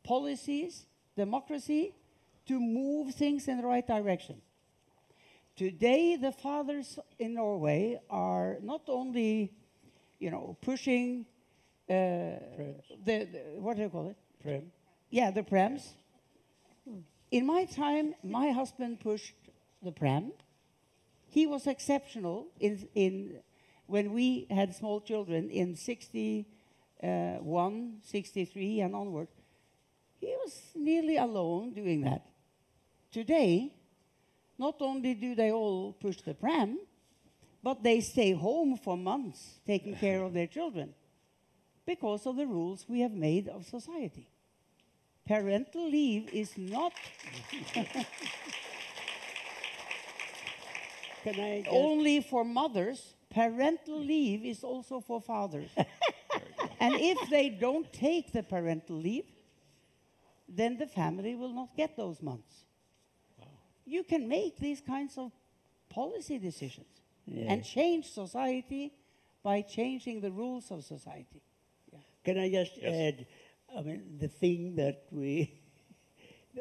policies, democracy, to move things in the right direction. Today, the fathers in Norway are not only, pushing what do you call it? Prem. Yeah, the prams. In my time, my husband pushed the pram. He was exceptional when we had small children in 61, 63, and onward. He was nearly alone doing that. Today, not only do they all push the pram, but they stay home for months taking care of their children because of the rules we have made of society. Parental leave is not Can I just only for mothers. Parental leave is also for fathers. And if they don't take the parental leave, then the family will not get those months. Wow. You can make these kinds of policy decisions and change society by changing the rules of society. Yeah. Can I just add, the thing that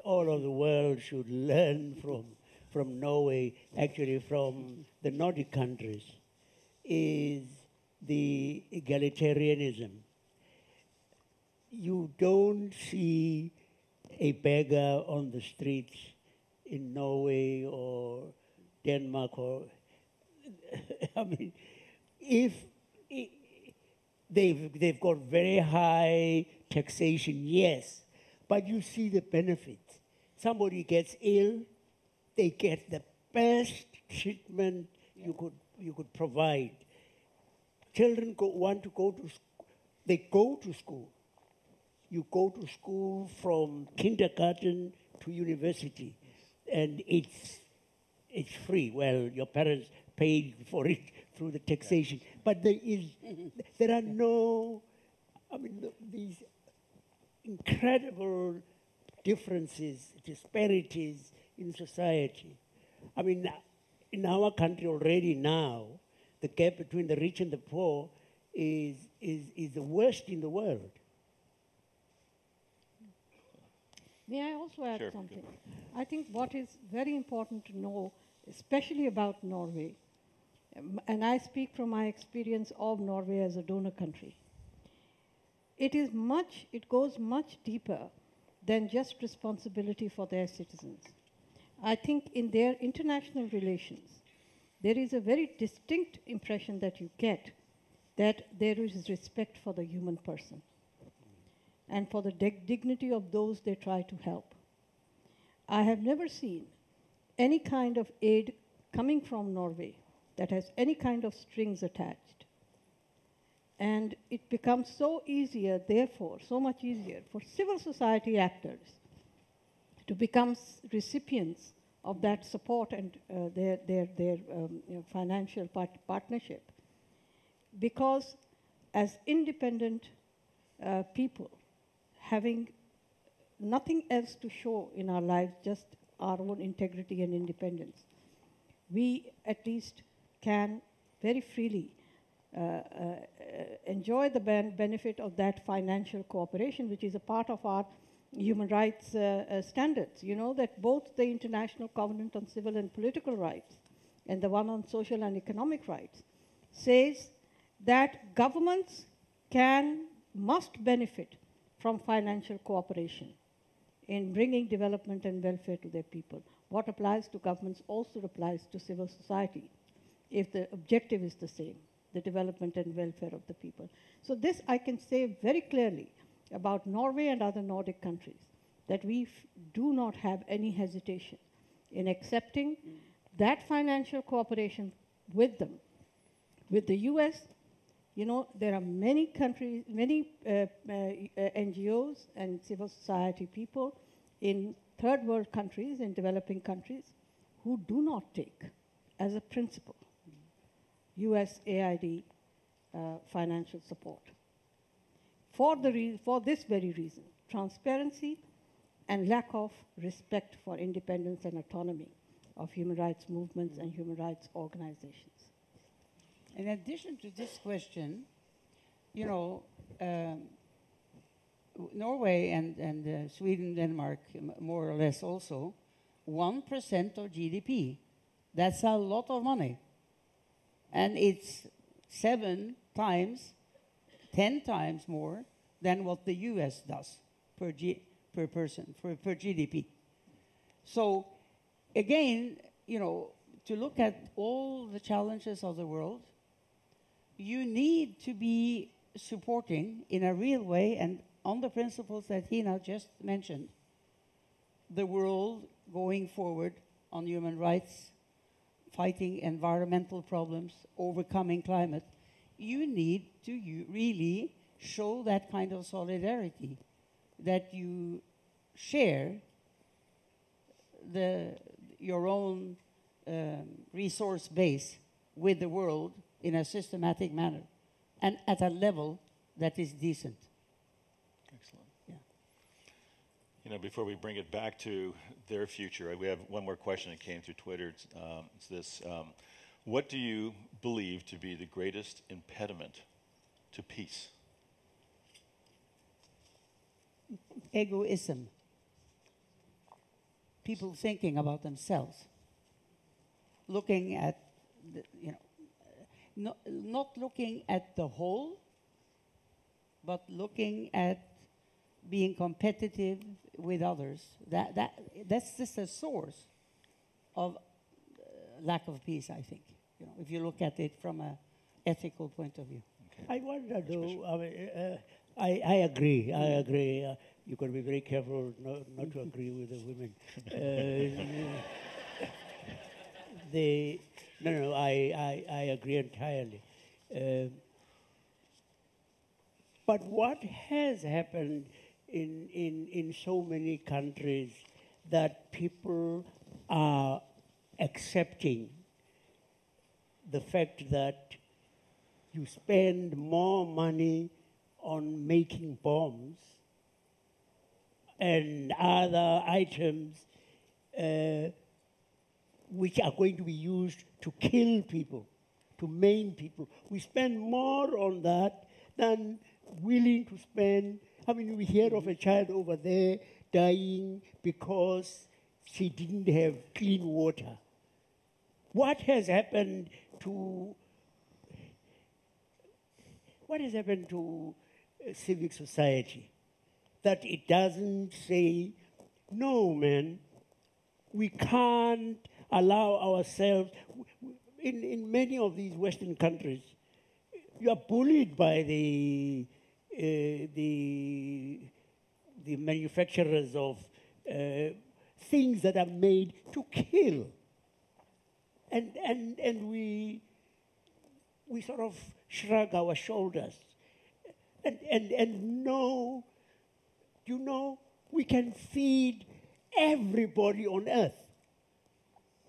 all of the world should learn from Norway, actually from the Nordic countries, is the egalitarianism. You don't see a beggar on the streets in Norway or Denmark or if they've got very high taxation, yes, but you see the benefits. Somebody gets ill, they get the best treatment you could provide. Children want to go to school. They go to school. You go to school from kindergarten to university, and it's free. Well, your parents paid for it through the taxation, but there are no, these incredible differences, disparities in society. In our country already now, the gap between the rich and the poor is the worst in the world. May I also add Sure. something? I think what is very important to know, especially about Norway, and I speak from my experience of Norway as a donor country, it goes much deeper than just responsibility for their citizens. I think in their international relations, there is a very distinct impression that you get that there is respect for the human person and for the dignity of those they try to help. I have never seen any kind of aid coming from Norway that has any kind of strings attached. And it becomes so easier, therefore, so much easier for civil society actors to become recipients of that support and their financial partnership. Because as independent people, having nothing else to show in our lives, just our own integrity and independence, we at least can very freely enjoy the benefit of that financial cooperation, which is a part of our human rights standards. You know that both the International Covenant on Civil and Political Rights and the one on social and economic rights says that governments must benefit from financial cooperation in bringing development and welfare to their people. What applies to governments also applies to civil society if the objective is the same, the development and welfare of the people. So this I can say very clearly about Norway and other Nordic countries, that we do not have any hesitation in accepting that financial cooperation with them. With the US, you know, there are many countries, many NGOs and civil society people in third world countries, in developing countries, who do not take as a principle USAID financial support. For this very reason, transparency and lack of respect for independence and autonomy of human rights movements and human rights organizations. In addition to this question, you know, Norway and Sweden, Denmark, more or less also, 1% of GDP. That's a lot of money. And it's 7 times, 10 times more than what the US does per person, per GDP. So again, you know, to look at all the challenges of the world, you need to be supporting in a real way and on the principles that Hina just mentioned, the world going forward on human rights, fighting environmental problems, overcoming climate. You need to really show that kind of solidarity, that you share your own resource base with the world in a systematic manner and at a level that is decent. Excellent. Yeah. You know, before we bring it back to their future, we have one more question that came through Twitter. It's this. What do you believe to be the greatest impediment to peace? Egoism. People thinking about themselves. Looking at, not looking at the whole, but looking at being competitive with others. That's just a source of lack of peace, I think. You know, if you look at it from an ethical point of view. I wonder, though, I agree. I agree. You've got to be very careful not to agree with the women. I agree entirely. But what has happened in so many countries that people are accepting the fact that you spend more money on making bombs and other items which are going to be used to kill people, to maim people. We spend more on that than willing to spend. I mean, we hear of a child over there dying because she didn't have clean water. What has happened to civic society that it doesn't say, no, man, we can't allow ourselves. In many of these Western countries, you are bullied by the manufacturers of things that are made to kill, and we sort of shrug our shoulders, and no, you know, we can feed everybody on earth.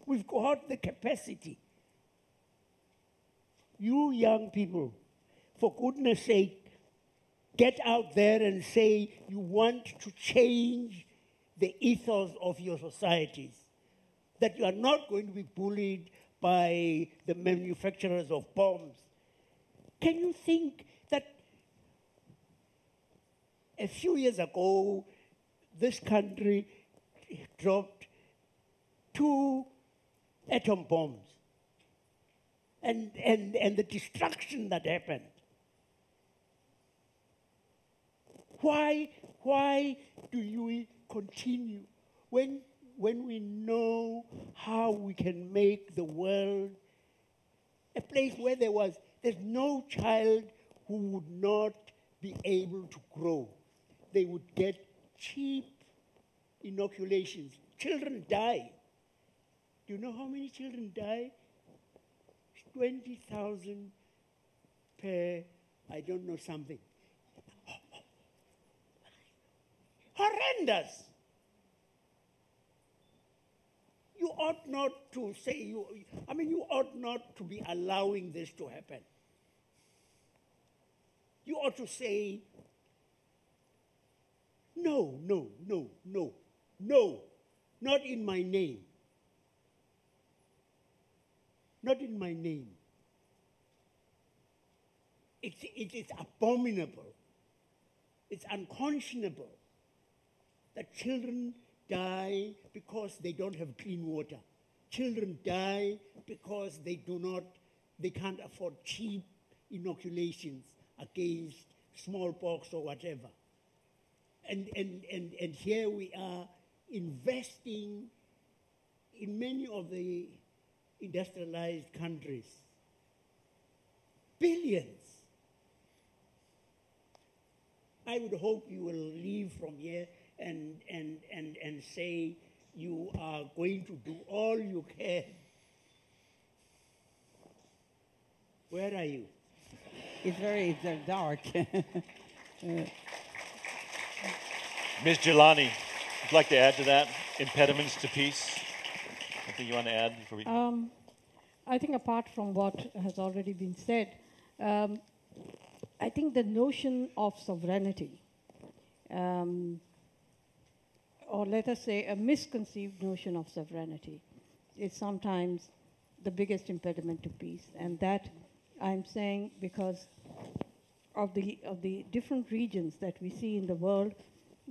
We've got the capacity. You young people, for goodness sake, get out there and say you want to change the ethos of your societies, that you are not going to be bullied by the manufacturers of bombs. Can you think that a few years ago, this country dropped 2 atom bombs, and the destruction that happened? Why do we continue when we know how we can make the world a place where there's no child who would not be able to grow? They would get cheap inoculations. Children die. Do you know how many children die? 20,000 per, I don't know, something. Horrendous. You ought not to say, you ought not to be allowing this to happen. You ought to say, no, no, no, no, no, not in my name. Not in my name. It is abominable. It's unconscionable that children die because they don't have clean water. Children die because they can't afford cheap inoculations against smallpox or whatever. And here we are investing in many of the industrialized countries billions. I would hope you will leave from here and say you are going to do all you can. Where are you? It's very dark. Ms. Jelani, would you like to add to that? Impediments to peace? Anything you want to add before we... I think apart from what has already been said, I think the notion of sovereignty, or let us say a misconceived notion of sovereignty, is sometimes the biggest impediment to peace. And that I'm saying because of the different regions that we see in the world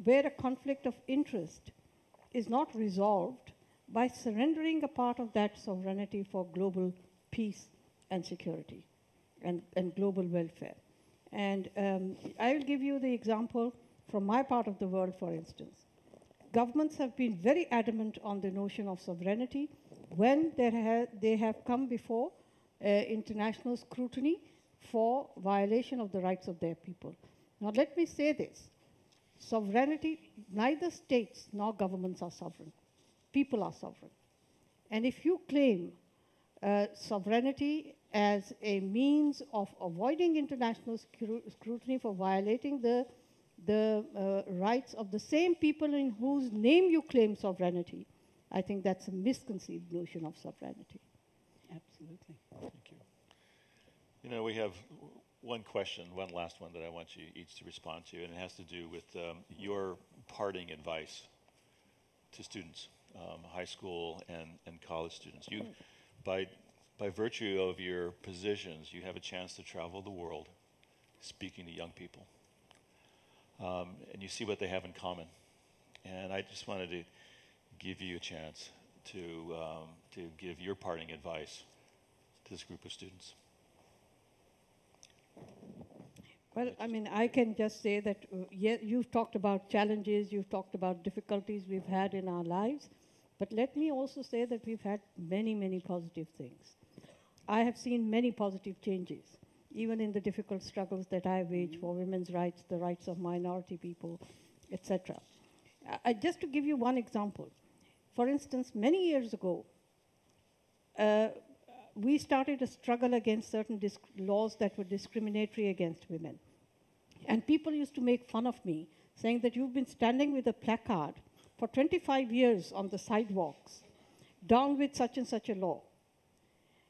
where a conflict of interest is not resolved by surrendering a part of that sovereignty for global peace and security and global welfare. And I will give you the example from my part of the world, for instance. Governments have been very adamant on the notion of sovereignty when they have come before international scrutiny for violation of the rights of their people. Now let me say this. Sovereignty, neither states nor governments are sovereign. People are sovereign. And if you claim sovereignty as a means of avoiding international scrutiny for violating the rights of the same people in whose name you claim sovereignty, I think that's a misconceived notion of sovereignty. Absolutely. Thank you. You know, we have one question, one last one that I want you each to respond to, and it has to do with your parting advice to students, high school and college students. You, by virtue of your positions, you have a chance to travel the world speaking to young people. And you see what they have in common. And I just wanted to give you a chance to give your parting advice to this group of students? Well, I mean, I can just say that yeah, you've talked about challenges, you've talked about difficulties we've had in our lives, but let me also say that we've had many, many positive things. I have seen many positive changes, even in the difficult struggles that I wage for women's rights, the rights of minority people, etc. Just to give you one example, for instance, many years ago, we started a struggle against certain laws that were discriminatory against women. And people used to make fun of me, saying that you've been standing with a placard for 25 years on the sidewalks, down with such and such a law.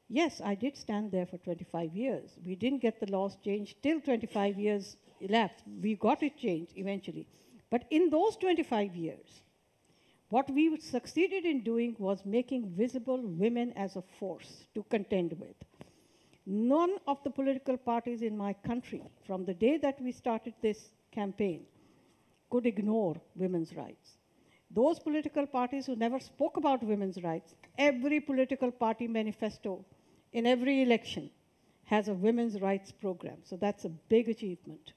Yes, I did stand there for 25 years. We didn't get the laws changed till 25 years elapsed. We got it changed eventually. But in those 25 years, what we succeeded in doing was making visible women as a force to contend with. None of the political parties in my country, from the day that we started this campaign, could ignore women's rights. Those political parties who never spoke about women's rights, every political party manifesto in every election has a women's rights program. So that's a big achievement.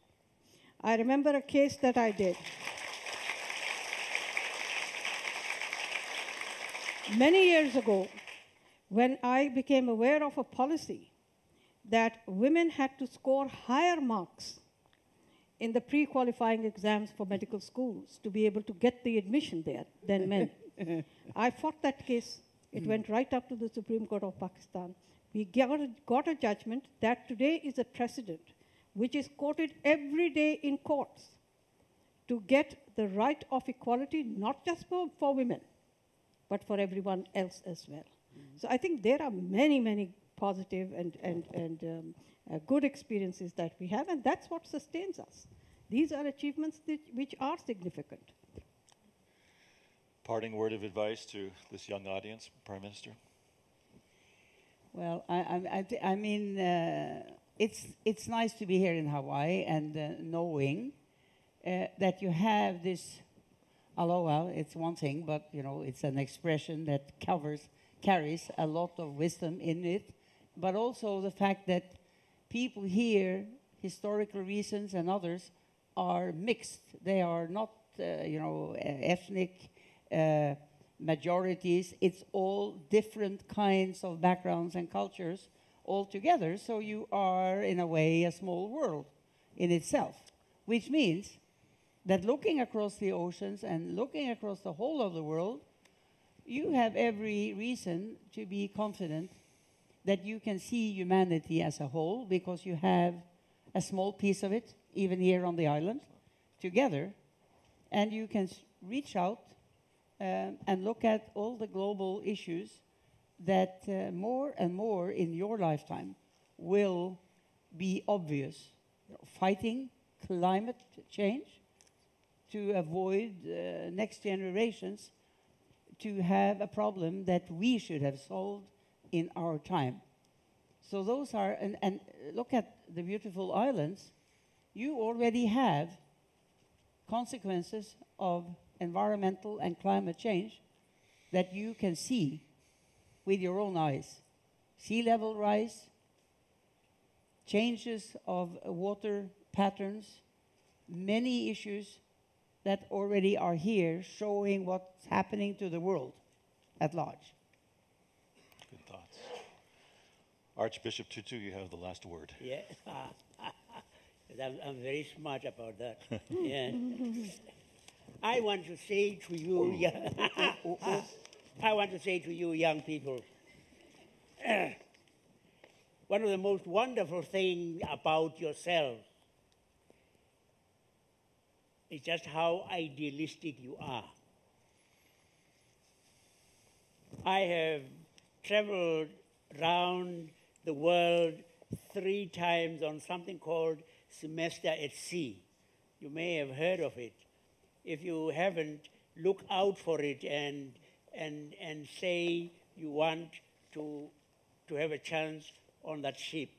I remember a case that I did. Many years ago, when I became aware of a policy that women had to score higher marks in the pre-qualifying exams for medical schools to be able to get the admission there than men, I fought that case. It went right up to the Supreme Court of Pakistan. We got a judgment that today is a precedent, which is quoted every day in courts to get the right of equality, not just for women, but for everyone else as well. So I think there are many, many positive and good experiences that we have, and that's what sustains us. These are achievements which are significant. Parting word of advice to this young audience, Prime Minister? Well, I mean, it's nice to be here in Hawaii and knowing that you have this aloha. It's one thing, but you know, it's an expression that carries a lot of wisdom in it, but also the fact that people here, historical reasons and others, are mixed. They are not, ethnic majorities. It's all different kinds of backgrounds and cultures all together. So you are, in a way, a small world in itself, which means that looking across the oceans and looking across the whole of the world, you have every reason to be confident that you can see humanity as a whole, because you have a small piece of it, even here on the island, together, and you can reach out and look at all the global issues that more and more in your lifetime will be obvious. Fighting climate change to avoid next generations to have a problem that we should have solved in our time. So those are, and look at the beautiful islands. You already have consequences of environmental and climate change that you can see with your own eyes. Sea level rise, changes of water patterns, many issues that already are here, showing what's happening to the world at large. Good thoughts. Archbishop Tutu, you have the last word. Yeah, I'm very smart about that. Yeah. I want to say to you, I want to say to you, young people, one of the most wonderful things about yourselves is just how idealistic you are. I have traveled around the world 3 times on something called Semester at Sea. You may have heard of it. If you haven't, look out for it and say you want to have a chance on that ship.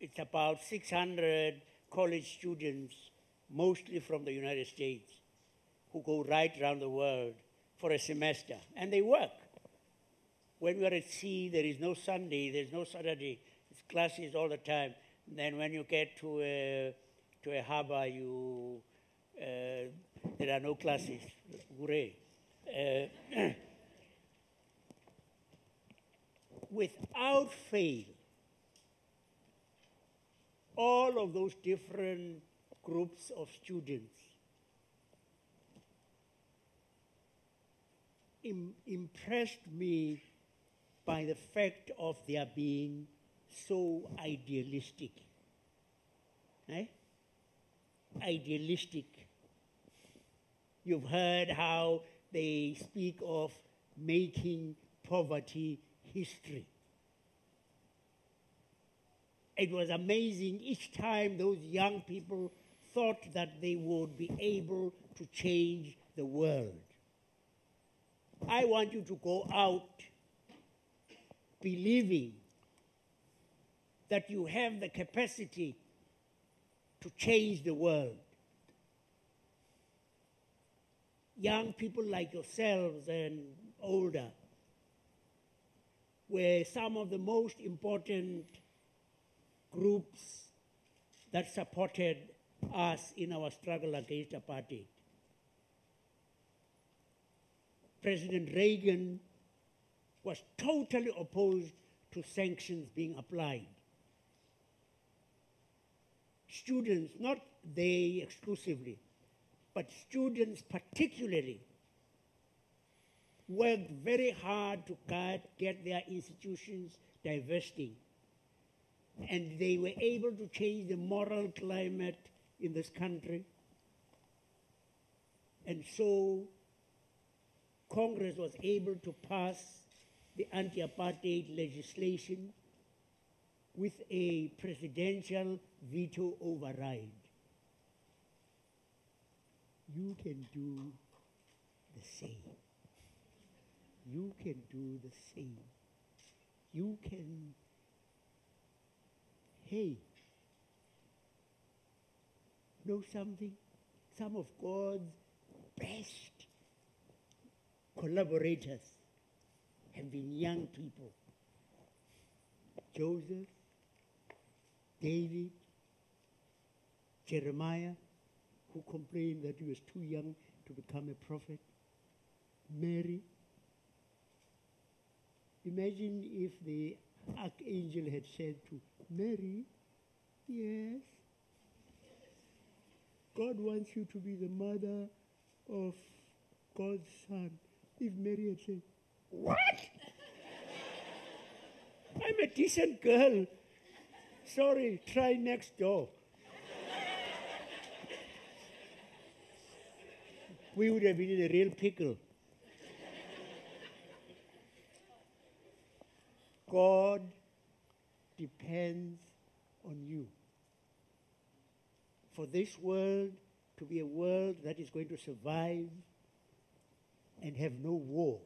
It's about 600 college students, mostly from the United States, who go right around the world for a semester, and they work. When we are at sea, there is no Sunday, there's no Saturday. It's classes all the time. Then when you get to a harbor, there are no classes. Hooray. Without fail, all of those different groups of students impressed me by the fact of their being so idealistic. Idealistic. You've heard how they speak of making poverty history. It was amazing each time those young people thought that they would be able to change the world. I want you to go out believing that you have the capacity to change the world. Young people like yourselves and older were some of the most important groups that supported us in our struggle against apartheid. President Reagan was totally opposed to sanctions being applied. Students, not they exclusively, but students particularly, worked very hard to get their institutions divesting. And they were able to change the moral climate in this country. And so Congress was able to pass the anti-apartheid legislation with a presidential veto override. You can do the same. You can do the same. You can, hey, know something? Some of God's best collaborators have been young people. Joseph, David, Jeremiah, who complained that he was too young to become a prophet, Mary. Imagine if the archangel had said to Mary, yes, God wants you to be the mother of God's son. If Mary had said, what? I'm a decent girl. Sorry, try next door. We would have been in a real pickle. God depends on you. For this world to be a world that is going to survive and have no war.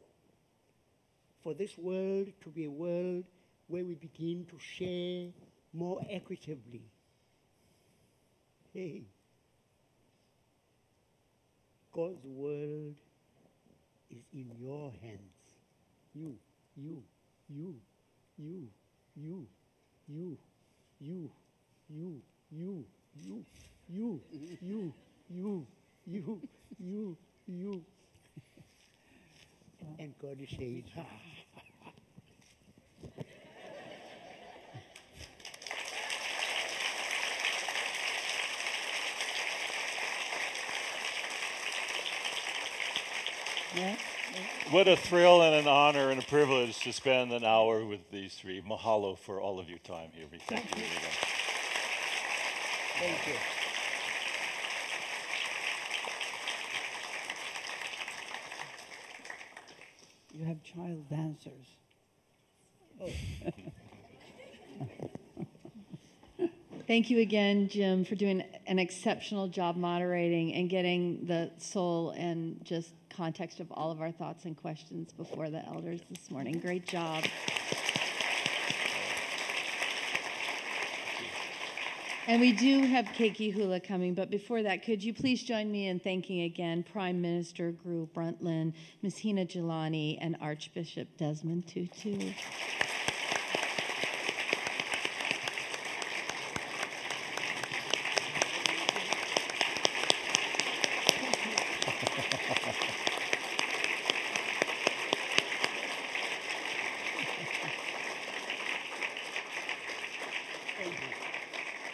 For this world to be a world where we begin to share more equitably. Hey, God's world is in your hands. You, you, you, you, you, you, you, you, you, you, you, you, you, you, you. And God is saying, Yeah. What a thrill and an honor and a privilege to spend an hour with these three. Mahalo for all of your time here. We thank you. Thank you. You have child dancers. Thank you again, Jim, for doing an exceptional job moderating and getting the soul and just context of all of our thoughts and questions before the elders this morning. Great job. And we do have Keiki Hula coming, but before that, could you please join me in thanking again Prime Minister Gru Brundtland, Ms. Hina Jilani, and Archbishop Desmond Tutu.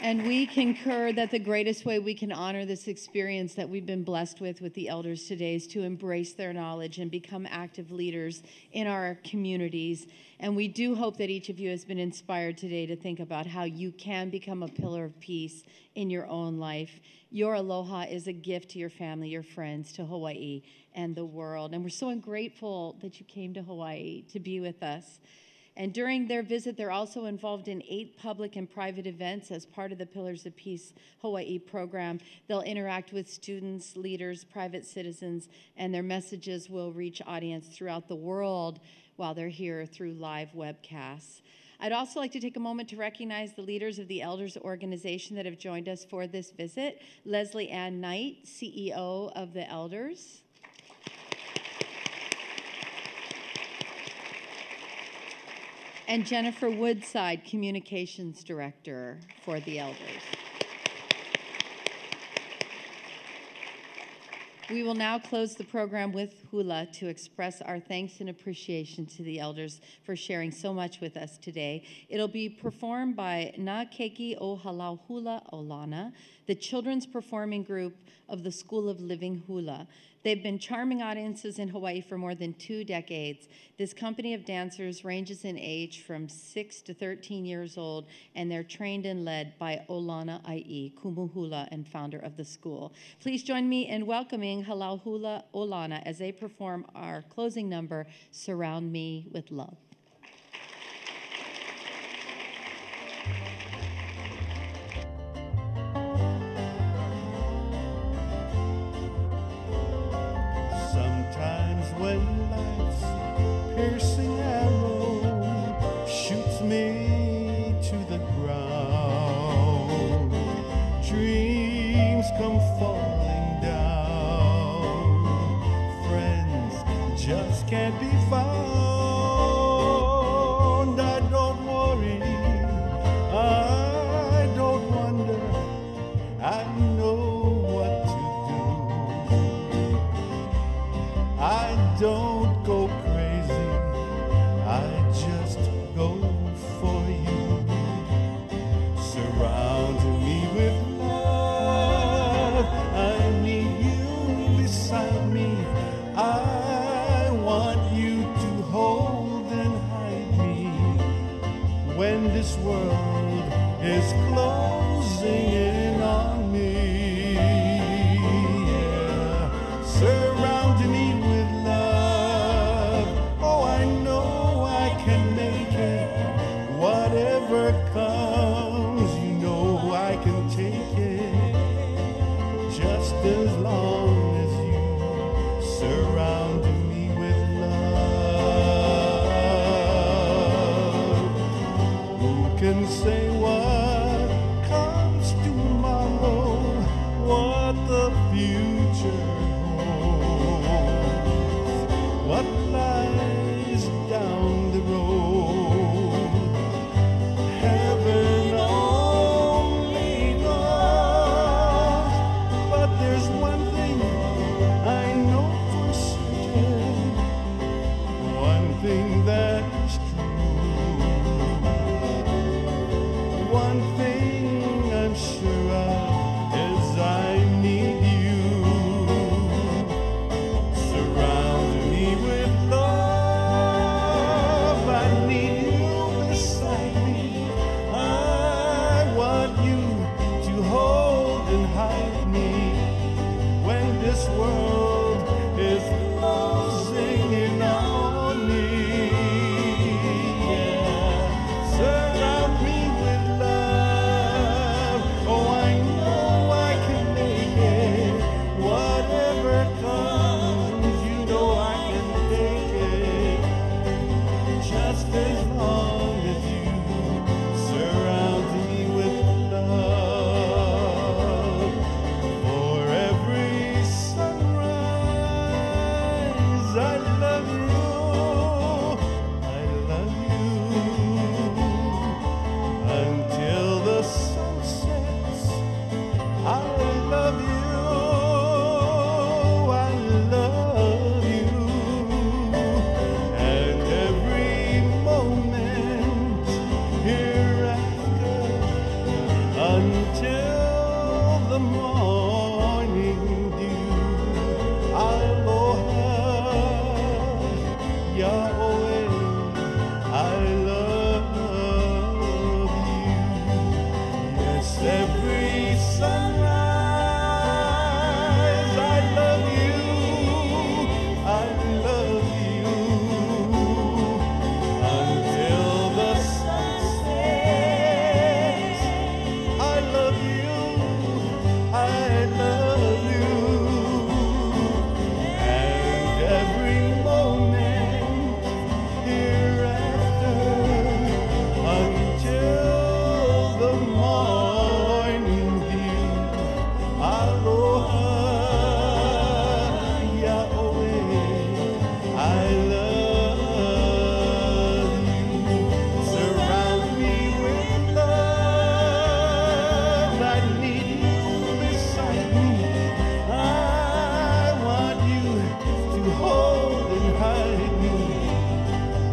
And we concur that the greatest way we can honor this experience that we've been blessed with the elders today is to embrace their knowledge and become active leaders in our communities. And we do hope that each of you has been inspired today to think about how you can become a pillar of peace in your own life. Your aloha is a gift to your family, your friends, to Hawaii and the world. And we're so grateful that you came to Hawaii to be with us. And during their visit, they're also involved in 8 public and private events as part of the Pillars of Peace Hawaii program. They'll interact with students, leaders, private citizens, and their messages will reach audience throughout the world while they're here through live webcasts. I'd also like to take a moment to recognize the leaders of the Elders organization that have joined us for this visit. Leslie Ann Knight, CEO of the Elders. And Jennifer Woodside, Communications Director for the Elders. We will now close the program with hula to express our thanks and appreciation to the elders for sharing so much with us today. It'll be performed by Na Keiki o Halau Hula Olana, the children's performing group of the School of Living Hula. They've been charming audiences in Hawaii for more than 2 decades. This company of dancers ranges in age from 6 to 13 years old, and they're trained and led by Olana Ai, Kumuhula and founder of the school. Please join me in welcoming Halau Hula Olana as they perform our closing number, Surround Me with Love. Sometimes when life's piercing arrow shoots me to the ground, dreams come falling down, friends just can't be found. I don't worry, I don't wonder, I know what to do. I don't go crazy, I just go for you. Surround me with love, I need you beside me. I want you to hold and hide me when this world is closing in on me. Yeah. Surround me with love. Oh, I know I can make it. Whatever comes, you know I can take it. Just as long as you surround me with love. Who can say what comes tomorrow, what the future holds, what lies down the road? Heaven only knows. But there's one thing I know for certain, one thing that's true, one thing I'm sure of is I need you. Surround me with love.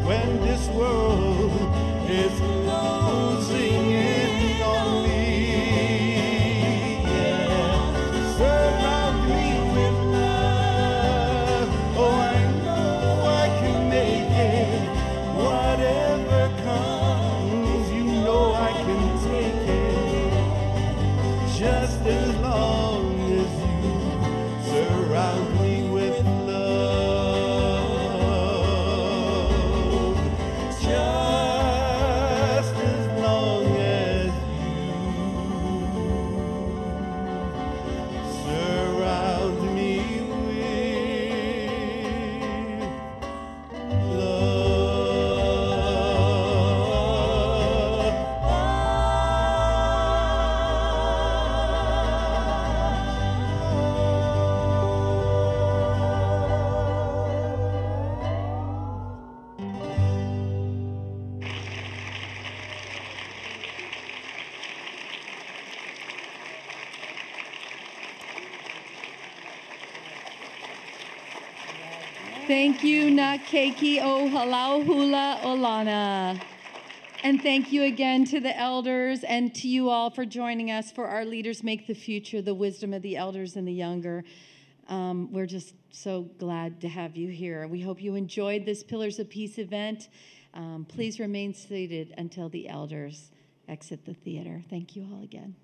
when this world is closing in on me. Yeah. Surround me with love. Oh, I know I can make it. Whatever comes, you know I can take it. Just as long as you surround me with love. Just as long as you surround me with Thank you, Nakeki o Halau Hula Olana. And thank you again to the elders and to you all for joining us for our Leaders Make the Future, the wisdom of the elders and the younger. We're just so glad to have you here. We hope you enjoyed this Pillars of Peace event. Please remain seated until the elders exit the theater. Thank you all again.